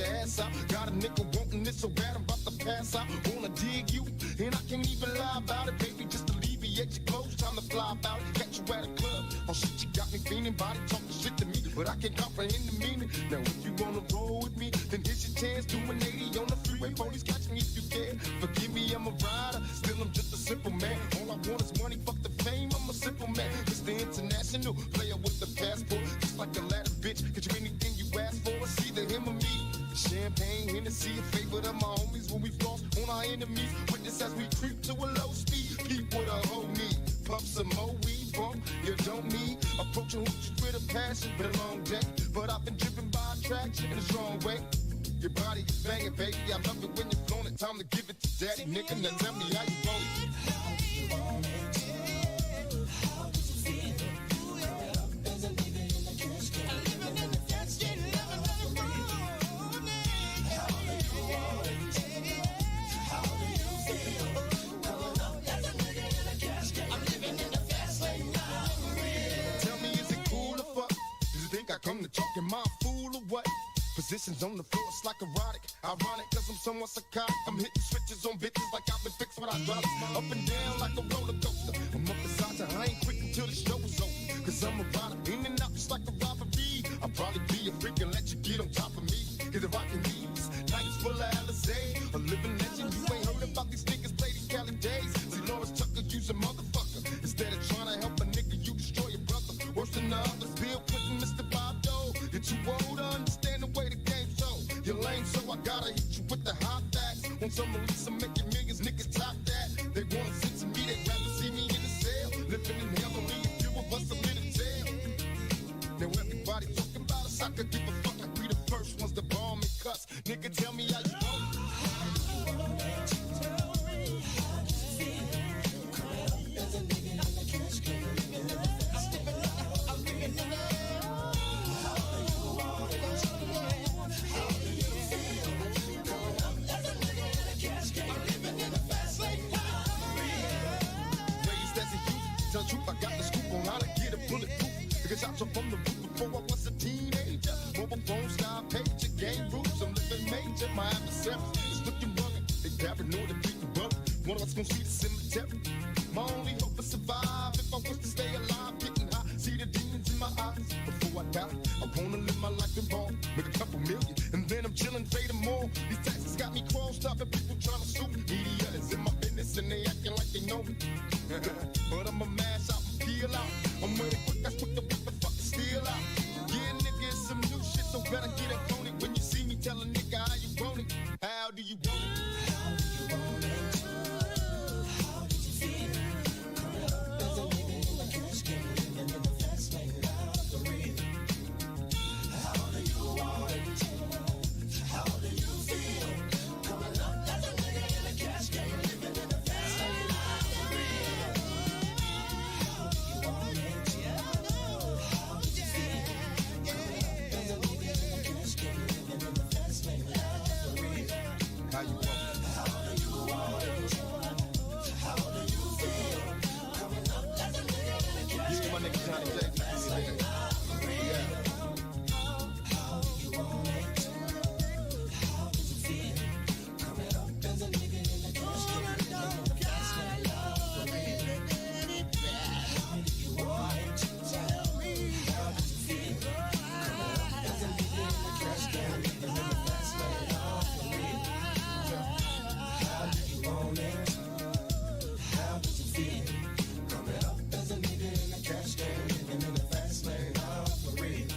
your ass out. Got a nigga wanting this so bad I'm about to pass out. Wanna dig you, and I can't even lie about it, baby. Just alleviate your clothes, time to fly about it. Catch you at a club, oh shit, you got me feeling. Body talking shit to me, but I can't comprehend the meaning. Now if you wanna roll with me, then here's your chance. Do an 80 on the freeway, police catch me if you can. Forgive me, I'm a rider, still I'm just a simple man. All I want is money, fuck the fame, I'm a simple man. It's the international player with the passport, just like a ladder, bitch. Get you anything you ask for, it's either him or me. Champagne, Hennessy, a favorite of my homies when we floss on our enemies. Witness as we creep to a low speed. Keep with a whole need. Puff some more weed, bump, you don't need. Approaching hoochies with a passion, been a long day. But I've been driven by attraction in a strong way. Your body is banging, baby. I love it when you're flown it. Time to give it to daddy, nigga. Now tell me how you want it. How do you want it? How does it feel? There's a nigga in the cash can. Living in the cash can, living in the morning. How do you want it? How do you feel? Coming up, there's a nigga in the cash can. I'm living in the fast lane now. Tell me, is it cool or fuck? Does you think I come to talk in my fool or what? Positions on the floor, it's like erotic. Ironic, cause I'm somewhat psychotic. I'm hitting switches on bitches like I've been fixed with hydraulics. Up and down like a roller coaster. I'm up beside you, I ain't quick until the show is over. Cause I'm a rider, in and out just like a robbery. I'll probably be a freak and let you get on top of me. Get the rockin' knees, nights full of Alizé. A living legend, you ain't heard about these niggas play these Cali days. See, Lawrence Tucker, use a motherfucker. Instead of trying to help a nigga, you destroy your brother. Worse than the others, Bill Clinton, Mr. Bob Dole. You're too old to understand the way the game's so. You're lame, so I gotta hit you with the hot facts. On some release, I'm making millions, niggas top that. They wanna sit to me, they'd rather see me in the cell. Living in hell, only a few of us are in the jail. Now everybody talking about us, I could give a fuck. I be the first ones to bomb and cuss. Nigga, tell me how you want it. There's a nigga in the cash can. Living in the fast lane now. I'm living in the tell the truth, I got the scoop on how to get a bulletproof. Because I jumped from the roof before I was a teenager. Mobile phone style pager, game rules, I'm living major. My adversaries is looking rugged. They paranoid and beat the bug. One of us gon' see the cemetery. My only hope is survive. If I was to stay alive, getting high, see the demons in my eyes. Before I die, I wanna live my life in ball, make a couple million, and then I'm chillin', fading more. These taxes got me crossed up and people tryna sue me. Media is in my business and they acting like they know me. But I'ma mash out and peel out. I'm with it quick, that's quick to whip the fucking steel out. Yeah, nigga, it's some new shit, so better get up on it. When you see me, tell a nigga how you want it. How do you want it? How do you want it? How did you feel? Coming up, there's a nigga in the cash can. Living in the fast lane now, for real. How do you want it? How do you feel? Coming up, there's a nigga in the cash can. Living in the fast lane now, for real. How do you want it? How did you feel? Coming up, there's a nigga in the cash can. Living in the fast lane now, for real. How you want it? How do you want it? How do you feel? Coming up, there's a nigga in the cash Yeah, my nigga Johnny J. Yeah. How do you want it? How does it feel? Coming up, there's a nigga in the cash can. Living in the fast lane now, for real. How do you want it? Tell me. How does it feel? Coming up, there's a nigga in the cash can. Living in the fast lane now, for real. How do you want it? How does it feel? Coming up, there's a nigga in the cash can. Living in the fast lane now, for real.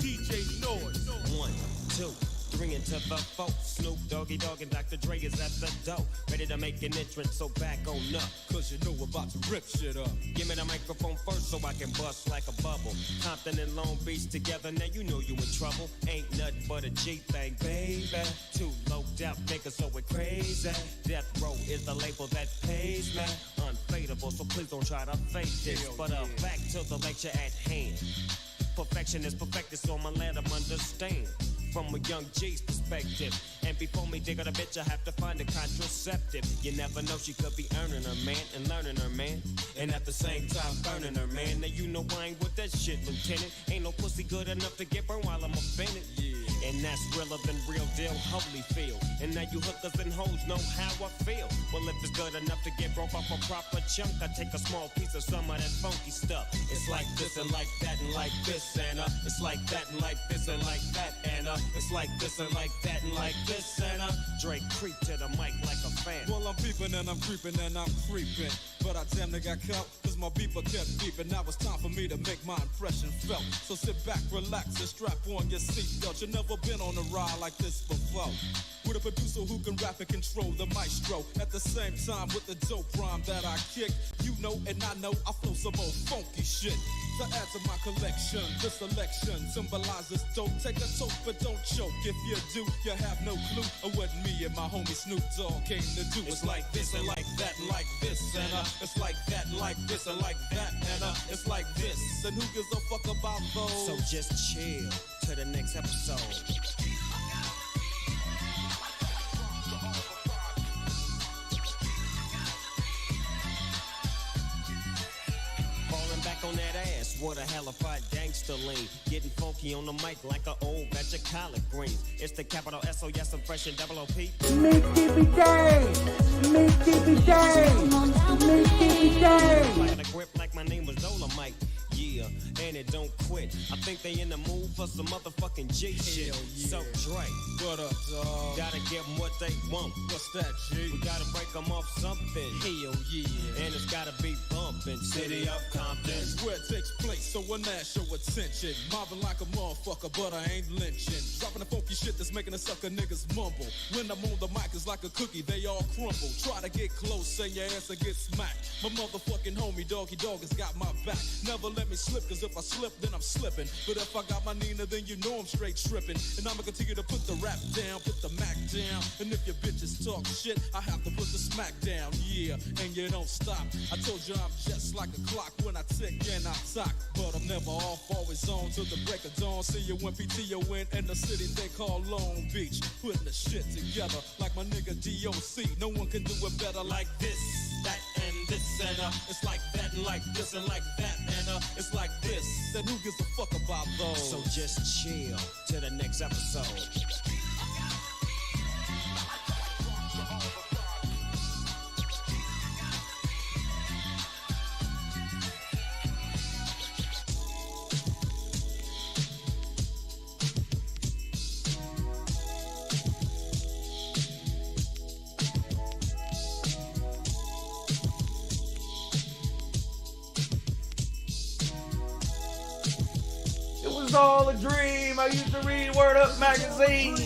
DJ Noise. 1, 2, 3 into the 4. Snoop Doggy Dogg and Dr. Dre is at the door, ready to make an entrance, so back on up. Cause you know we're about to rip shit up. Give me the microphone first so I can bust like a bubble. Compton and Long Beach together, now you know you in trouble. Ain't nothing but a G thing, baby. Too low death niggas, so we're crazy. Death Row is the label that pays me. Unfadable, so please don't try to fake this. But back to the lecture at hand. Perfection is perfected, so I'ma let them understand from a young G's perspective. And before me dig on a bitch, I have to find a contraceptive. You never know, she could be earning her man and learning her man, and at the same time burning her man. Now you know I ain't with that shit, Lieutenant. Ain't no pussy good enough to get burned while I'm offended. And that's realer than real deal, Holyfield. And now you hookers and hoes know how I feel. Well, if it's good enough to get broke off a proper chunk, I take a small piece of some of that funky stuff. It's like this and like that and like this and it's like that and like this and like that and it's like this and like that and like this and Drake creep to the mic like a fan. Well, I'm peeping and I'm creeping and I'm creeping, but I damn near got caught, cause my beeper kept beeping. Now it's time for me to make my impression felt. So sit back, relax, and strap on your seatbelt. You never been on a ride like this before, with a producer who can rap and control the maestro. At the same time with the dope rhyme that I kick, you know and I know I flow some old funky shit to add to my collection. This selection symbolizes dope. Take a toke but don't choke. If you do, you have no clue of what me and my homie Snoop Dogg came to do. It's like this and like that and like this and it's like that and like this and like that and it's like this. And who gives a fuck about those? So just chill to the next episode. Back on that ass, what a hellified gangster lean. Getting funky on the mic like an old batch of collard greens. It's the capital S-O-S, I'm fresh and double O-P. Mississippi Day! Mississippi Day! Mississippi Day! Like a grip like my name was Dolomite. Yeah, and it don't quit. I think they in the mood for some motherfucking G shit. Yeah. So Dre, what up, dog? Gotta give them what they want. What's that, G? We gotta break them off something. Hell yeah. And it's gotta be bumpin'. City of Compton. It's where it takes place, so when that show attention. Mobbing like a motherfucker, but I ain't lynching. Dropping the funky shit that's making the sucker niggas mumble. When I'm on the mic, it's like a cookie, they all crumble. Try to get close, and your ass will get smacked. My motherfucking homie, Doggy Dog, has got my back. Never let me slip, cause if I slip, then I'm slipping. But if I got my Nina, then you know I'm straight tripping. And I'ma continue to put the rap down, put the Mac down. And if your bitches talk shit, I have to put the smack down. Yeah, and you don't stop. I told you I'm just like a clock when I tick and I talk. But I'm never off, always on till the break of dawn. See you when PTO in the city they call Long Beach. Putting the shit together like my nigga DOC. No one can do it better like this, that, and this. And it's like that and like this and like that. And it's like this. And who gives a fuck about those? So just chill to the next episode. All a dream. I used to read Word Up magazine.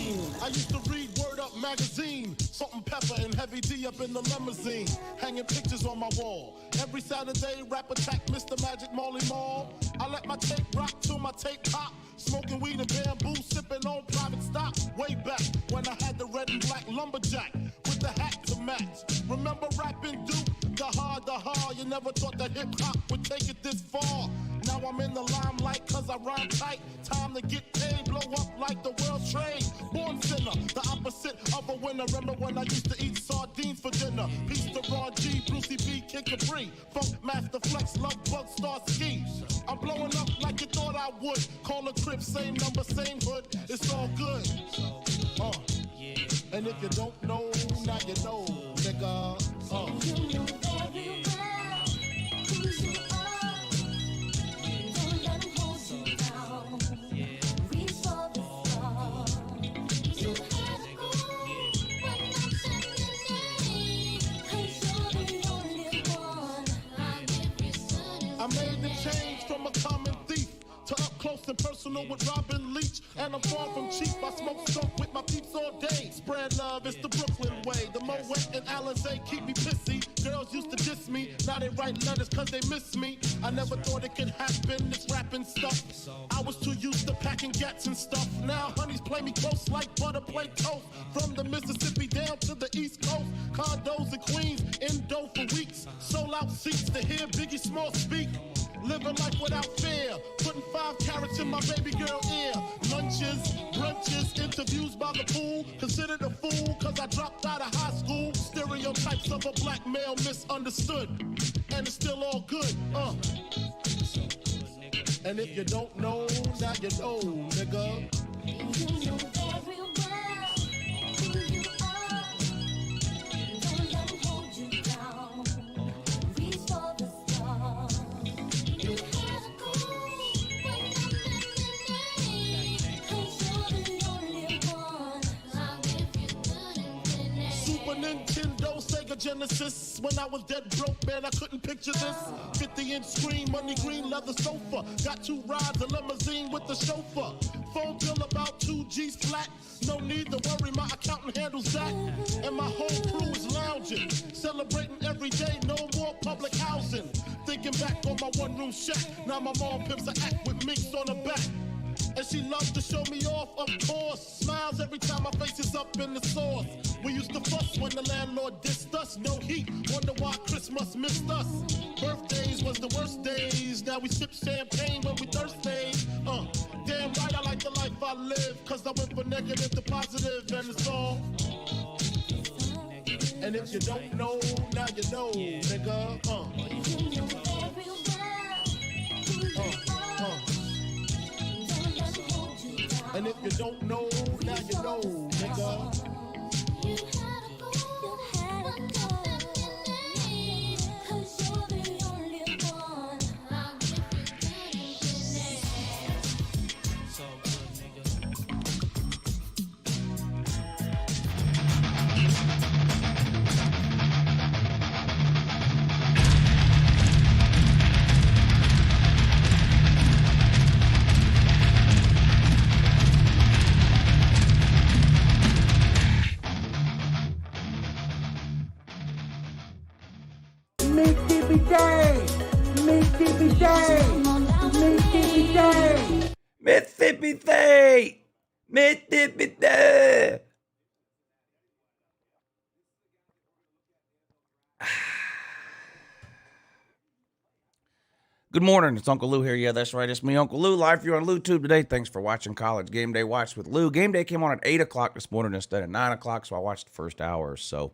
I used to read Word Up magazine. Salt and pepper and heavy D up in the limousine. Hanging pictures on my wall. Every Saturday, rap attack, Mr. Magic Molly Mall. I let my tape rock till my tape pop. Smoking weed and bamboo, sipping on private stock. Way back when I had the red and black lumberjack with the hat to match. Remember rapping Duke? The hard. You never thought that hip hop would take it this far. Now I'm in the limelight cause I rhyme tight. Time to get paid, blow up like the world trade. Born sinner, the opposite of a winner. Remember when I used to eat sardines for dinner? Peace to Ron G, Brucey B, Kid Capri, Funk Master Flex, Love Bug, Star Ski. I'm blowing up like you thought I would. Call a crib, same number, same hood. It's all good. And if you don't know, now you know, nigga. You know very well who you are. Don't let them hold you down. Reach for the stars. You had to go when I'm sending it. 'Cause you're the only one I give you. I made the change from a common thief to up close and personal with Robin Leach. And I'm far from cheap. I smoke skunk with my peeps all day. Spread love, it's the Brooklyn way. The Moet and Alizé keep me pissy. Girls used to diss me, now they write letters cause they miss me. I never thought it could happen, this rapping stuff. I was too used to packing gats and stuff. Now honeys play me close like butter play toast. From the Mississippi down to the East Coast. Condos in Queens, in dough for weeks. Sold out seats to hear Biggie Small speak. living life without fear. Putting 5 carats in my baby girl ear. Lunches, brunches, interviews by the pool. Considered a fool cause I dropped out of high school. Stereotypes of a black male misunderstood. And it's still all good, And if you don't know, now you know, nigga. You know very well who you are. Don't let 'em hold you down. Reach for the stars. You had a goal, but nothing. 'Cause you're the only one. I'll give you good and finish. Super Nintendo, Sega Genesis. When I was dead broke, man, I couldn't picture this. 50-inch screen, money green, leather sofa. Got 2 rides, a limousine with the chauffeur. Phone bill about 2 G's flat. No need to worry, my accountant handles that. And my whole crew is lounging, celebrating every day, no more public housing. Thinking back on my one-room shack, now my mom pimps a act with minks on her back. And she loves to show me off, of course. Smiles every time my face is up in the sauce. We used to fuss when the landlord dissed us. No heat, wonder why Christmas missed us. Birthdays was the worst days. Now we sip champagne when we thirsty. Damn right, I like the life I live. Cause I went from negative to positive, and it's all. And if you don't know, now you know, nigga. You know very well who you are. Don't let 'em hold you down. And if you don't know, now you know, nigga. You had a goal, but nothing. 'Cause you're the only one. I'll give you good and finish. So good, nigga. Mississippi Day! Mississippi Day! Mississippi Day! Mississippi Day! Mississippi Day! Good morning, it's Uncle Lou here. Yeah, that's right, it's me, Uncle Lou, live here on LouTube today. Thanks for watching College Game Day Watch with Lou. Game Day came on at 8 o'clock this morning instead of 9 o'clock, so I watched the first hour or so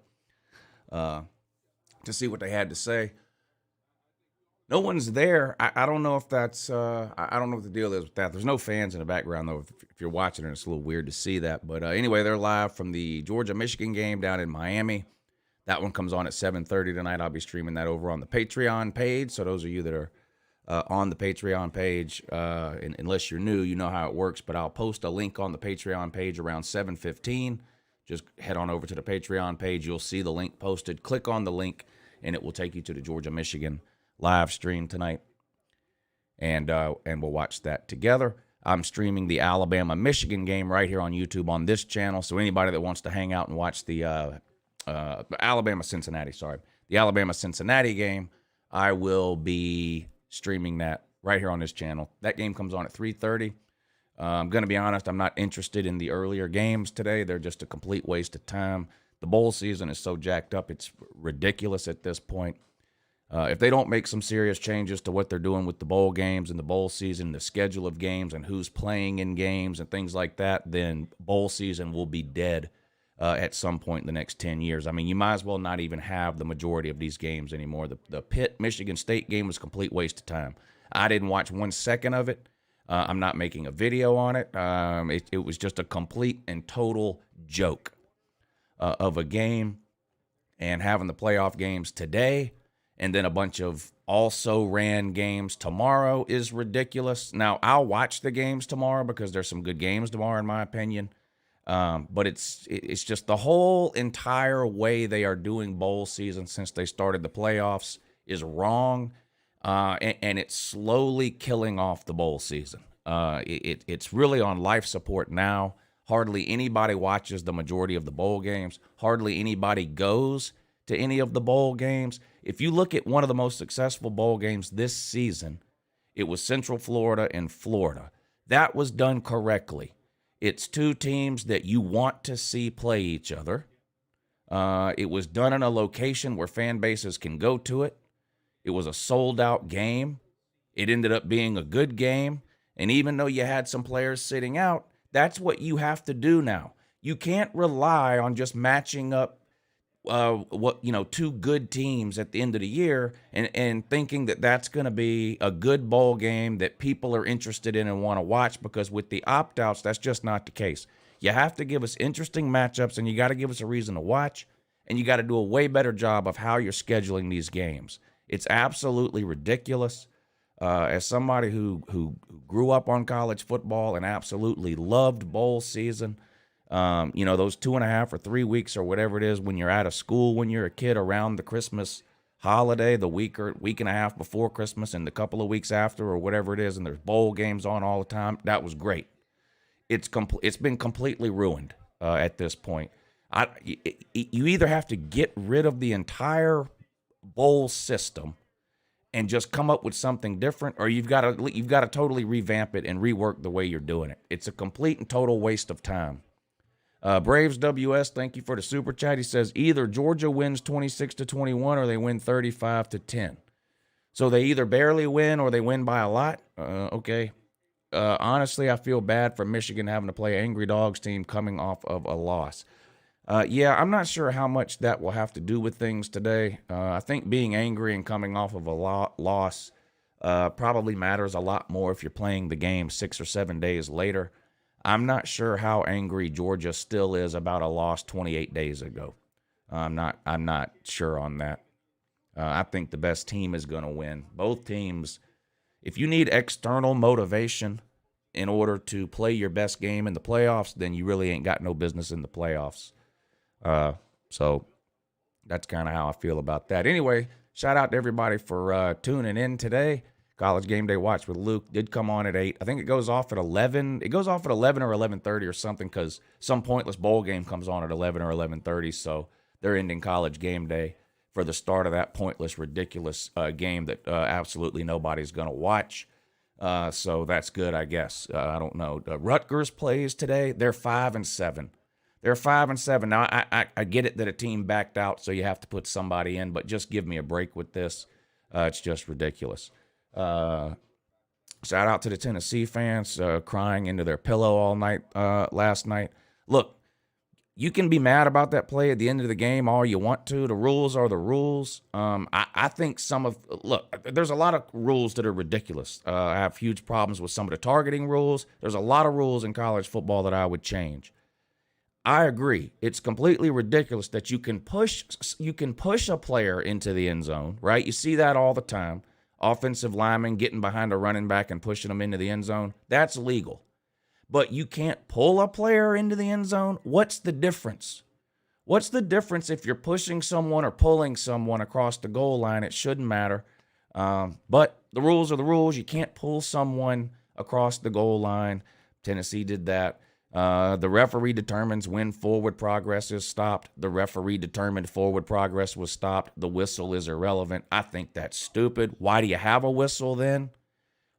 to see what they had to say. No one's there. I don't know if that's, I don't know what the deal is with that. There's no fans in the background, though. If you're watching it, it's a little weird to see that. But anyway, they're live from the Georgia-Michigan game down in Miami. That one comes on at 7:30 tonight. I'll be streaming that over on the Patreon page. So those of you that are on the Patreon page, unless you're new, you know how it works. But I'll post a link on the Patreon page around 7:15. Just head on over to the Patreon page. You'll see the link posted. Click on the link, and it will take you to the Georgia-Michigan live stream tonight, and we'll watch that together. I'm streaming the Alabama-Michigan game right here on YouTube on this channel, so anybody that wants to hang out and watch the Alabama-Cincinnati game, I will be streaming that right here on this channel. That game comes on at 3:30. I'm going to be honest, I'm not interested in the earlier games today. They're just a complete waste of time. The bowl season is so jacked up, it's ridiculous at this point. If they don't make some serious changes to what they're doing with the bowl games and the bowl season, the schedule of games and who's playing in games and things like that, then bowl season will be dead at some point in the next 10 years. I mean, you might as well not even have the majority of these games anymore. The Pitt-Michigan State game was a complete waste of time. I didn't watch 1 second of it. I'm not making a video on it. It was just a complete and total joke of a game, and having the playoff games today and then a bunch of also ran games tomorrow is ridiculous. Now, I'll watch the games tomorrow because there's some good games tomorrow, in my opinion. But it's just the whole entire way they are doing bowl season since they started the playoffs is wrong, and it's slowly killing off the bowl season. It's really on life support now. Hardly anybody watches the majority of the bowl games. Hardly anybody goes to any of the bowl games. If you look at one of the most successful bowl games this season, it was Central Florida and Florida. That was done correctly. It's two teams that you want to see play each other. It was done in a location where fan bases can go to it. It was a sold-out game. It ended up being a good game. And even though you had some players sitting out, that's what you have to do now. You can't rely on just matching up two good teams at the end of the year and thinking that that's going to be a good bowl game that people are interested in and want to watch, because with the opt-outs, that's just not the case. You have to give us interesting matchups, and you got to give us a reason to watch, and you got to do a way better job of how you're scheduling these games. It's absolutely ridiculous. As somebody who grew up on college football and absolutely loved bowl season, those 2.5 or 3 weeks or whatever it is when you're out of school, when you're a kid, around the Christmas holiday, the week and a half before Christmas and the couple of weeks after or whatever it is, and there's bowl games on all the time, that was great. It's been completely ruined at this point. You either have to get rid of the entire bowl system and just come up with something different, or you've got to totally revamp it and rework the way you're doing it. It's a complete and total waste of time. Braves WS, thank you for the super chat. He says either Georgia wins 26-21 or they win 35-10. So they either barely win or they win by a lot. Okay. Honestly, I feel bad for Michigan having to play Angry Dogs team coming off of a loss. I'm not sure how much that will have to do with things today. I think being angry and coming off of a loss probably matters a lot more if you're playing the game 6 or 7 days later. I'm not sure how angry Georgia still is about a loss 28 days ago. I'm not sure on that. I think the best team is going to win. Both teams, if you need external motivation in order to play your best game in the playoffs, then you really ain't got no business in the playoffs. So that's kind of how I feel about that. Anyway, shout out to everybody for tuning in today. College Game Day Watch with Luke did come on at 8. I think it goes off at 11. It goes off at 11 or 11:30 or something, because some pointless bowl game comes on at 11 or 11:30. So they're ending College Game Day for the start of that pointless, ridiculous game that absolutely nobody's going to watch. So that's good, I guess. I don't know. Rutgers plays today. They're 5-7. They're 5-7. Now, I get it that a team backed out, so you have to put somebody in, but just give me a break with this. It's just ridiculous. Shout out to the Tennessee fans crying into their pillow all night last night. Look, you can be mad about that play at the end of the game all you want to. The rules are the rules. I think there's a lot of rules that are ridiculous. I have huge problems with some of the targeting rules. There's a lot of rules in college football that I would change. I agree. It's completely ridiculous that you can push a player into the end zone, right? You see that all the time. Offensive linemen getting behind a running back and pushing them into the end zone. That's legal. But you can't pull a player into the end zone? What's the difference? What's the difference if you're pushing someone or pulling someone across the goal line? It shouldn't matter. But the rules are the rules. You can't pull someone across the goal line. Tennessee did that. The referee determines when forward progress is stopped. The referee determined forward progress was stopped. The whistle is irrelevant. I think that's stupid. Why do you have a whistle then?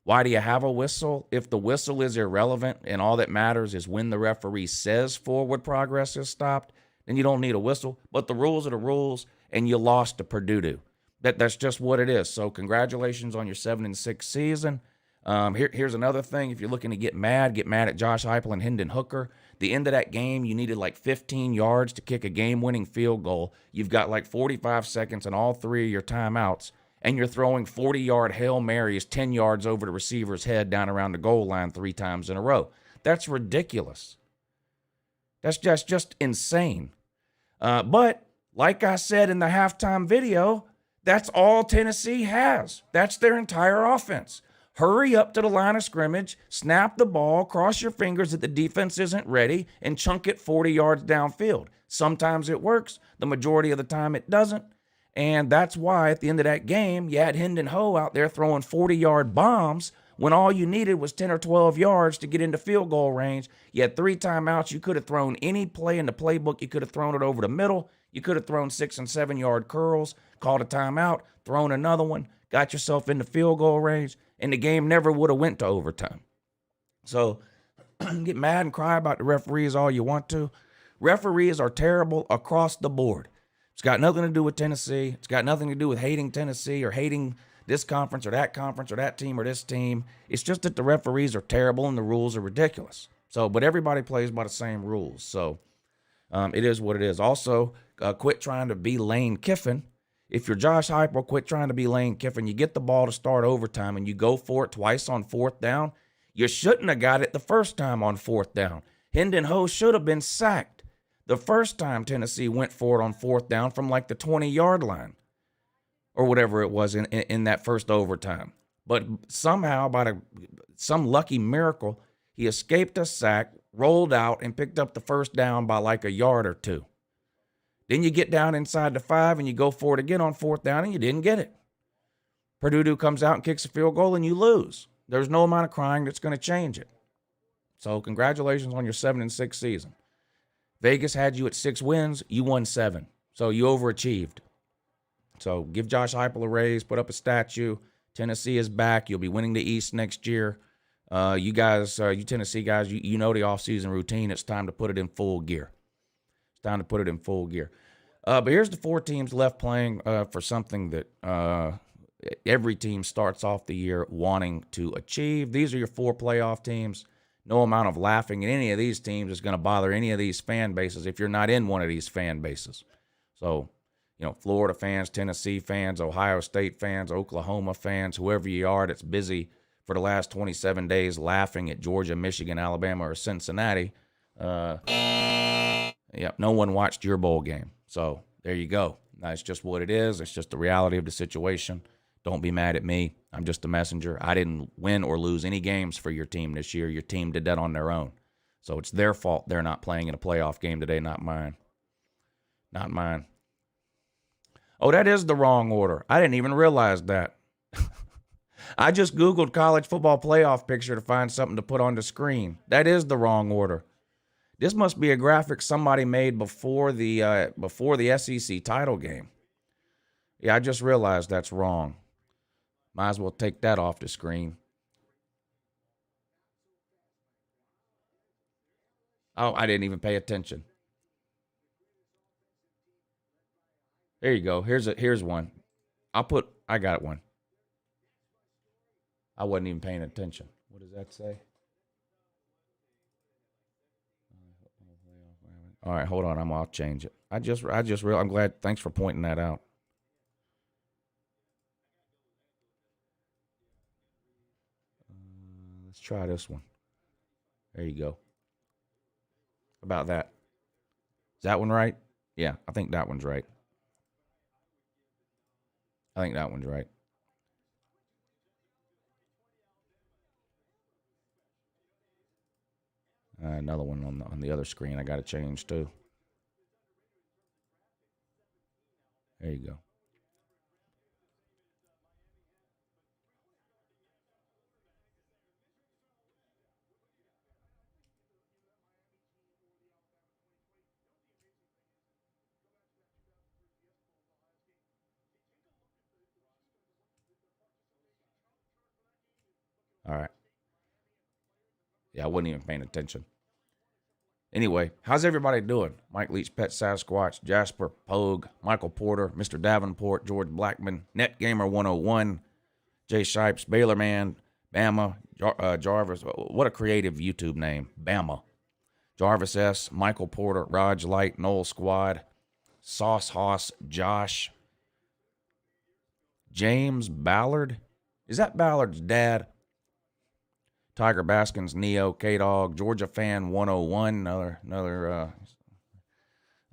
Why do you have a whistle? If the whistle is irrelevant and all that matters is when the referee says forward progress is stopped, then you don't need a whistle. But the rules are the rules, and you lost to Purdue. That's just what it is. So congratulations on your 7-6 season. Here's another thing. If you're looking to get mad at Josh Heupel and Hendon Hooker. The end of that game, you needed like 15 yards to kick a game-winning field goal. You've got like 45 seconds in all 3 of your timeouts, and you're throwing 40-yard Hail Marys 10 yards over the receiver's head down around the goal line 3 times in a row. That's ridiculous. That's just insane. But like I said in the halftime video, that's all Tennessee has. That's their entire offense. Hurry up to the line of scrimmage, snap the ball, cross your fingers that the defense isn't ready, and chunk it 40 yards downfield. Sometimes it works. The majority of the time it doesn't. And that's why at the end of that game, you had Hendon Ho out there throwing 40-yard bombs when all you needed was 10 or 12 yards to get into field goal range. You had 3 timeouts. You could have thrown any play in the playbook. You could have thrown it over the middle. You could have thrown 6 and 7-yard curls, called a timeout, thrown another one, got yourself into field goal range, and the game never would have went to overtime. So get mad and cry about the referees all you want to. Referees are terrible across the board. It's got nothing to do with Tennessee. It's got nothing to do with hating Tennessee or hating this conference or that team or this team. It's just that the referees are terrible and the rules are ridiculous. So, but everybody plays by the same rules. So it is what it is. Also, quit trying to be Lane Kiffin. If you're Josh Heupel, quit trying to be Lane Kiffin. You get the ball to start overtime and you go for it twice on fourth down. You shouldn't have got it the first time on fourth down. Hendon Ho should have been sacked the first time Tennessee went for it on fourth down from like the 20-yard line or whatever it was in that first overtime. But somehow, by some lucky miracle, he escaped a sack, rolled out, and picked up the first down by like a yard or two. Then you get down inside the 5 and you go for it again on fourth down and you didn't get it. Purdue comes out and kicks a field goal and you lose. There's no amount of crying that's going to change it. So congratulations on your 7-6 season. Vegas had you at 6 wins. You won 7. So you overachieved. So give Josh Heupel a raise, put up a statue. Tennessee is back. You'll be winning the East next year. You guys, you Tennessee guys, you know the offseason routine. It's time to put it in full gear. It's time to put it in full gear. But here's the 4 teams left playing for something that every team starts off the year wanting to achieve. These are your 4 playoff teams. No amount of laughing at any of these teams is going to bother any of these fan bases if you're not in one of these fan bases. So, you know, Florida fans, Tennessee fans, Ohio State fans, Oklahoma fans, whoever you are that's busy for the last 27 days laughing at Georgia, Michigan, Alabama, or Cincinnati. No one watched your bowl game. So there you go. That's just what it is. It's just the reality of the situation. Don't be mad at me. I'm just a messenger. I didn't win or lose any games for your team this year. Your team did that on their own. So it's their fault they're not playing in a playoff game today, not mine. Not mine. Oh, that is the wrong order. I didn't even realize that. I just Googled college football playoff picture to find something to put on the screen. That is the wrong order. This must be a graphic somebody made before the SEC title game. Yeah, I just realized that's wrong. Might as well take that off the screen. Oh, I didn't even pay attention. There you go. Here's one. I got one. I wasn't even paying attention. What does that say? All right, hold on. I'll change it. I'm glad. Thanks for pointing that out. Let's try this one. There you go. About that. Is that one right? Yeah, I think that one's right. Another one on the other screen I got to change too. There you go. All right. Yeah, I wasn't even paying attention. Anyway, how's everybody doing? Mike Leach, Pet Sasquatch, Jasper, Pogue, Michael Porter, Mr. Davenport, George Blackman, NetGamer 101, Jay Shipes, Baylor Man, Bama, Jarvis. What a creative YouTube name, Bama. Jarvis S., Michael Porter, Raj Light, Noel Squad, Sauce Hoss, Josh, James Ballard. Is that Ballard's dad? Tiger Baskins, Neo, K-Dog, Georgia Fan 101, another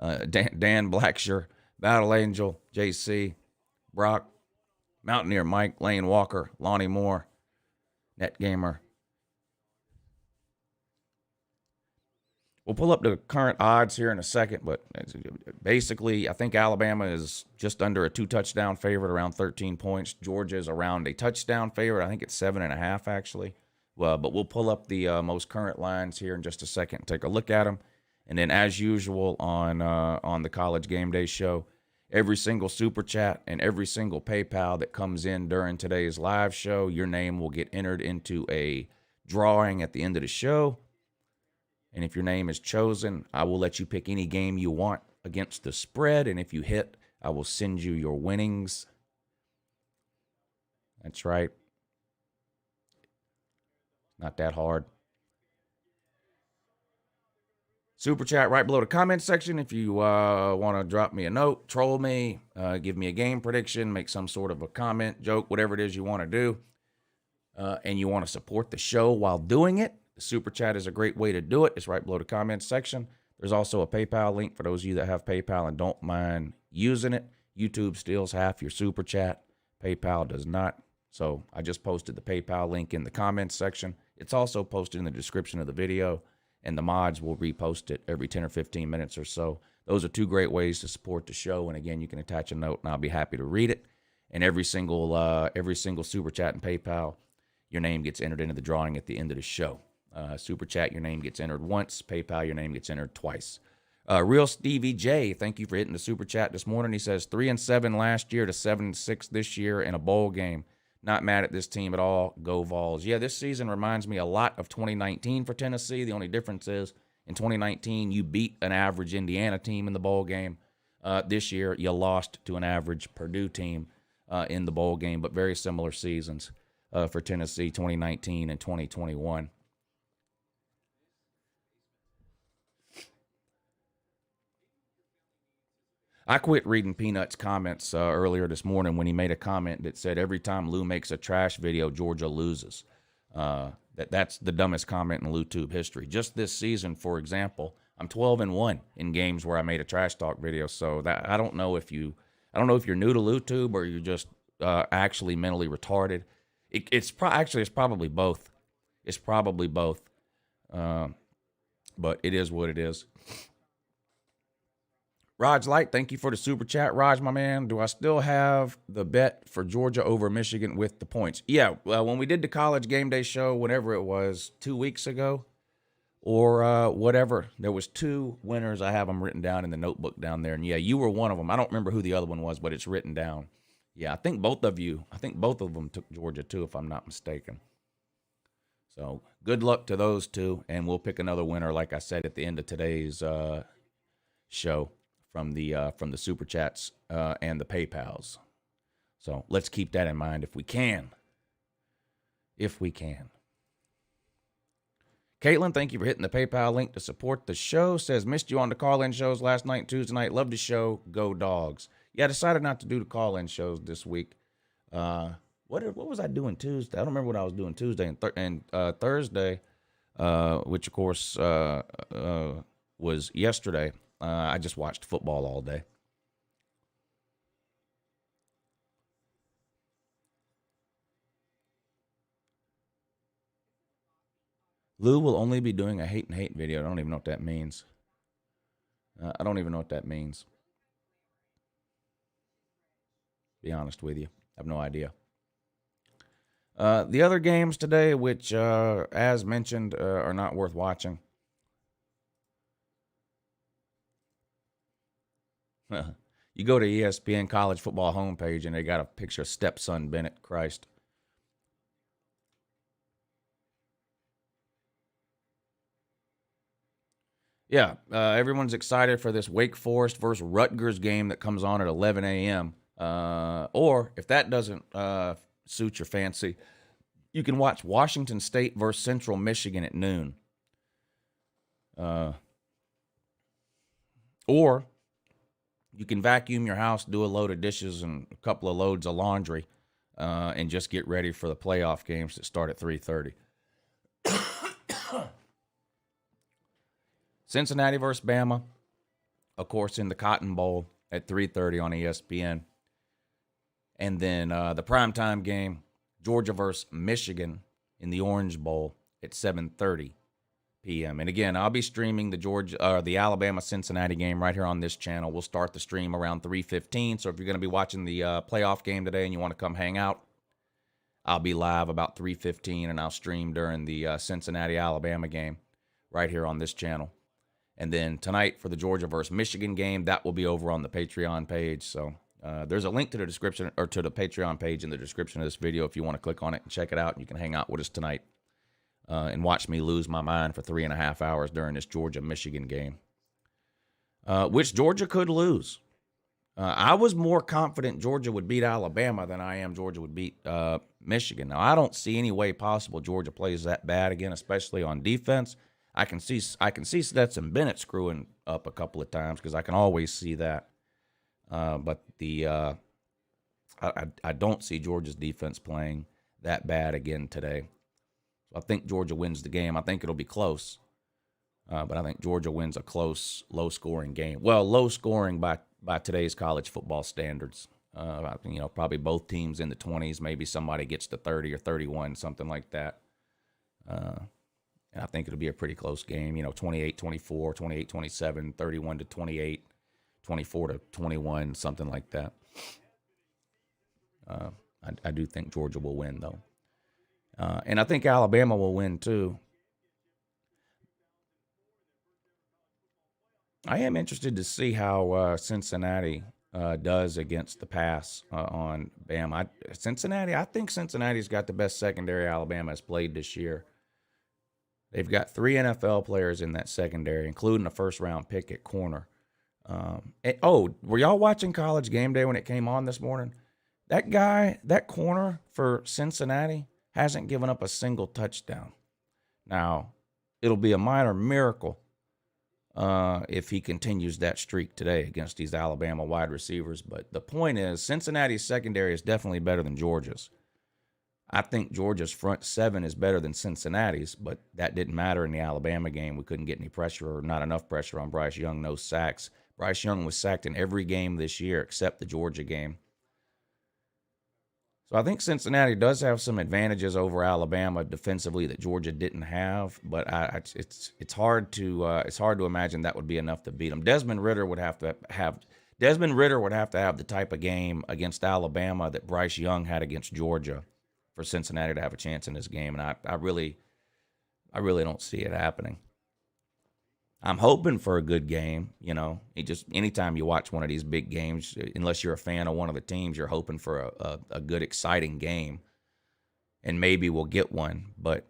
Dan Blackshear, Battle Angel, JC, Brock, Mountaineer Mike, Lane Walker, Lonnie Moore, NetGamer. We'll pull up the current odds here in a second, but basically I think Alabama is just under a 2-touchdown favorite, around 13 points. Georgia is around a touchdown favorite. I think it's 7.5 actually. Well, but we'll pull up the most current lines here in just a second and take a look at them. And then, as usual, on the College Game Day show, every single Super Chat and every single PayPal that comes in during today's live show, your name will get entered into a drawing at the end of the show. And if your name is chosen, I will let you pick any game you want against the spread. And if you hit, I will send you your winnings That's right. Not that hard. Super chat right below the comment section if you want to drop me a note, troll me, give me a game prediction, make some sort of a comment, joke, whatever it is you want to do, and you want to support the show while doing it. The super chat is a great way to do it. It's right below the comment section. There's also a PayPal link for those of you that have PayPal and don't mind using it. YouTube steals half your super chat. PayPal does not. So I just posted the PayPal link in the comments section. It's also posted in the description of the video, and the mods will repost it every 10 or 15 minutes or so. Those are two great ways to support the show. And again, you can attach a note, and I'll be happy to read it. And every single super chat and PayPal, your name gets entered into the drawing at the end of the show. Super chat, your name gets entered once. PayPal, your name gets entered twice. Real Stevie J, thank you for hitting the super chat this morning. He says 3-7 last year to 7-6 this year in a bowl game. Not mad at this team at all. Go Vols. Yeah, this season reminds me a lot of 2019 for Tennessee. The only difference is in 2019, you beat an average Indiana team in the bowl game. This year, you lost to an average Purdue team in the bowl game, but very similar seasons for Tennessee, 2019 and 2021. I quit reading Peanut's comments earlier this morning when he made a comment that said every time Lou makes a trash video, Georgia loses. That's the dumbest comment in LouTube history. Just this season, for example, I'm 12-1 in games where I made a trash talk video. So that I don't know if you're new to LouTube or you're just actually mentally retarded. It's probably both. It's probably both. But it is what it is. Raj Light, thank you for the super chat. Raj, my man, do I still have the bet for Georgia over Michigan with the points? Yeah, when we did the college game day show, whenever it was, 2 weeks ago or whatever, there was 2 winners. I have them written down in the notebook down there. And, yeah, you were one of them. I don't remember who the other one was, but it's written down. Yeah, I think both of them took Georgia, too, if I'm not mistaken. So good luck to those 2, and we'll pick another winner, like I said, at the end of today's show. From the super chats and the PayPals. So let's keep that in mind if we can. If we can. Caitlin, thank you for hitting the PayPal link to support the show. Says, missed you on the call-in shows last night and Tuesday night. Love the show. Go Dogs. Yeah, I decided not to do the call-in shows this week. What was I doing Tuesday? I don't remember what I was doing Tuesday and Thursday, which, of course, was yesterday. I just watched football all day. Lou will only be doing a hate and hate video. I don't even know what that means. Be honest with you. I have no idea. The other games today, which, as mentioned, are not worth watching. You go to ESPN college football homepage, and they got a picture of stepson Bennett. Christ. Yeah, everyone's excited for this Wake Forest versus Rutgers game that comes on at 11 a.m. Or if that doesn't suit your fancy, you can watch Washington State versus Central Michigan at noon. Or you can vacuum your house, do a load of dishes and a couple of loads of laundry, and just get ready for the playoff games that start at 3:30. Cincinnati versus Bama, of course, in the Cotton Bowl at 3:30 on ESPN. And then the primetime game, Georgia versus Michigan in the Orange Bowl at 7:30 p.m. And again, I'll be streaming the Alabama-Cincinnati game right here on this channel. We'll start the stream around 3:15. So if you're going to be watching the playoff game today and you want to come hang out, I'll be live about 3:15, and I'll stream during the Cincinnati-Alabama game right here on this channel. And then tonight for the Georgia versus Michigan game, that will be over on the Patreon page. So there's a link to the description or to the Patreon page in the description of this video if you want to click on it and check it out. And you can hang out with us tonight and watch me lose my mind for 3.5 hours during this Georgia-Michigan game, which Georgia could lose. I was more confident Georgia would beat Alabama than I am Georgia would beat Michigan. Now, I don't see any way possible Georgia plays that bad again, especially on defense. I can see Stetson Bennett screwing up a couple of times because I can always see that. But I don't see Georgia's defense playing that bad again today. So I think Georgia wins the game. I think it'll be close. But I think Georgia wins a close, low-scoring game. Well, low-scoring by today's college football standards. Probably both teams in the 20s. Maybe somebody gets to 30 or 31, something like that. And I think it'll be a pretty close game. 28-24, 28-27, 31-28, 24-21, something like that. I do think Georgia will win, though. And I think Alabama will win, too. I am interested to see how Cincinnati does against the pass on Bama. I think Cincinnati's got the best secondary Alabama has played this year. They've got 3 NFL players in that secondary, including a first-round pick at corner. Were y'all watching College Game Day when it came on this morning? That corner for Cincinnati hasn't given up a single touchdown. Now, it'll be a minor miracle if he continues that streak today against these Alabama wide receivers. But the point is, Cincinnati's secondary is definitely better than Georgia's. I think Georgia's front 7 is better than Cincinnati's, but that didn't matter in the Alabama game. We couldn't get any pressure or not enough pressure on Bryce Young, no sacks. Bryce Young was sacked in every game this year except the Georgia game. So I think Cincinnati does have some advantages over Alabama defensively that Georgia didn't have, but it's hard to imagine that would be enough to beat them. Desmond Ridder would have to have the type of game against Alabama that Bryce Young had against Georgia for Cincinnati to have a chance in this game, and I really don't see it happening. I'm hoping for a good game. Anytime you watch one of these big games, unless you're a fan of one of the teams, you're hoping for a good, exciting game, and maybe we'll get one. But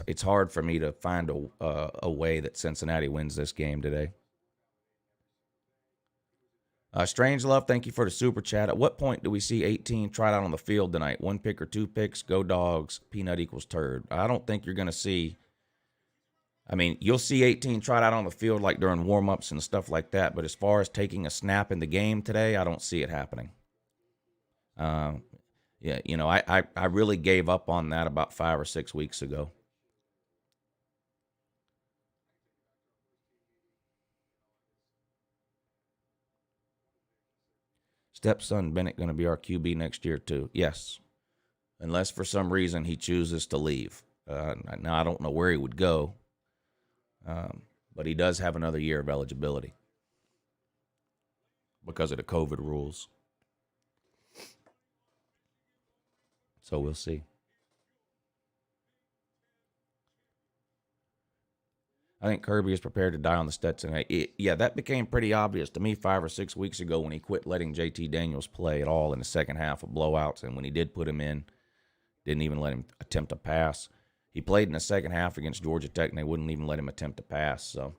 it's hard for me to find a way that Cincinnati wins this game today. Strange Love, thank you for the super chat. At what point do we see 18 tried out on the field tonight? 1 pick or 2 picks? Go Dogs. Peanut equals turd. I don't think you're going to see. You'll see 18 tried out on the field like during warm-ups and stuff like that, but as far as taking a snap in the game today, I don't see it happening. I really gave up on that about 5 or 6 weeks ago. Stepson Bennett going to be our QB next year too? Yes, unless for some reason he chooses to leave. Now I don't know where he would go. But he does have another year of eligibility because of the COVID rules. So we'll see. I think Kirby is prepared to die on the Stetson. That became pretty obvious to me 5 or 6 weeks ago when he quit letting JT Daniels play at all in the second half of blowouts. And when he did put him in, didn't even let him attempt a pass. He played in the second half against Georgia Tech, and they wouldn't even let him attempt a pass. So,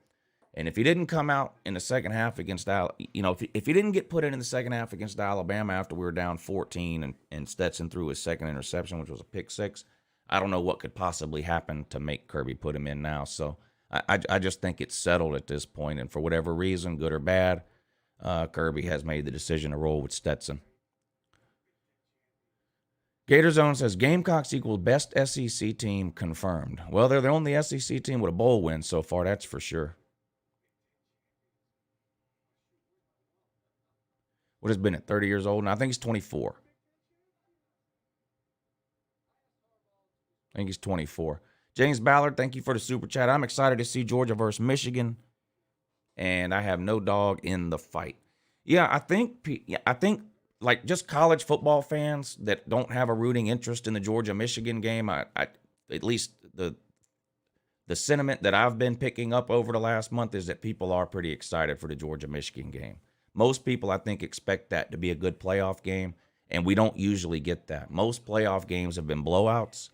and if he didn't come out in the second half against if he didn't get put in the second half against Alabama after we were down 14 and Stetson threw his second interception, which was a pick 6, I don't know what could possibly happen to make Kirby put him in now. So I just think it's settled at this point, and for whatever reason, good or bad, Kirby has made the decision to roll with Stetson. Gator Zone says, Gamecocks equals best SEC team confirmed. Well, they're the only SEC team with a bowl win so far, that's for sure. What has Bennett, 30 years old? And I think he's 24. I think he's 24. James Ballard, thank you for the super chat. I'm excited to see Georgia versus Michigan, and I have no dog in the fight. I think like just college football fans that don't have a rooting interest in the Georgia-Michigan game, I at least the sentiment that I've been picking up over the last month is that people are pretty excited for the Georgia-Michigan game. Most people, I think, expect that to be a good playoff game, and we don't usually get that. Most playoff games have been blowouts,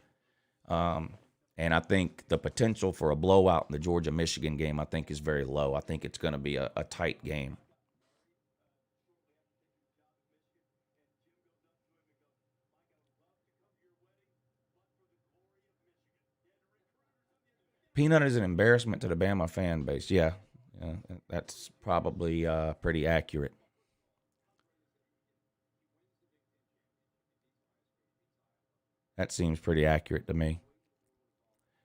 and I think the potential for a blowout in the Georgia-Michigan game, I think, is very low. I think it's going to be a tight game. Peanut is an embarrassment to the Bama fan base. Yeah, that's probably pretty accurate. That seems pretty accurate to me.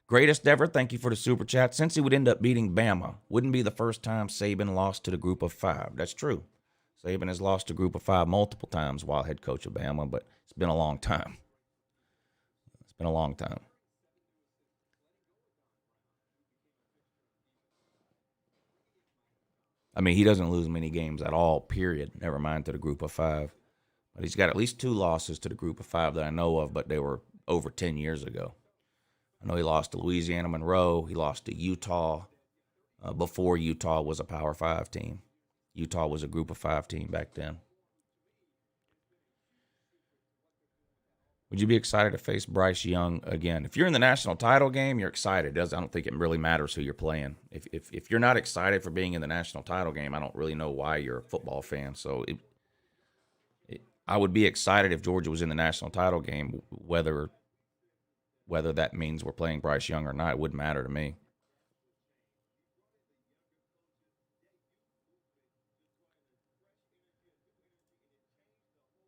Greatest ever, thank you for the super chat. Since he would end up beating Bama, wouldn't be the first time Saban lost to the group of five. That's true. Saban has lost to group of five multiple times while head coach of Bama, but it's been a long time. It's been a long time. I mean, he doesn't lose many games at all, period. Never mind to the group of five. But he's got at least 2 losses to the group of five that I know of, but they were over 10 years ago. I know he lost to Louisiana Monroe. He lost to Utah before Utah was a Power 5 team. Utah was a group of 5 team back then. Would you be excited to face Bryce Young again? If you're in the national title game, you're excited. I don't think it really matters who you're playing. If you're not excited for being in the national title game, I don't really know why you're a football fan. So I would be excited if Georgia was in the national title game, whether that means we're playing Bryce Young or not. It wouldn't matter to me.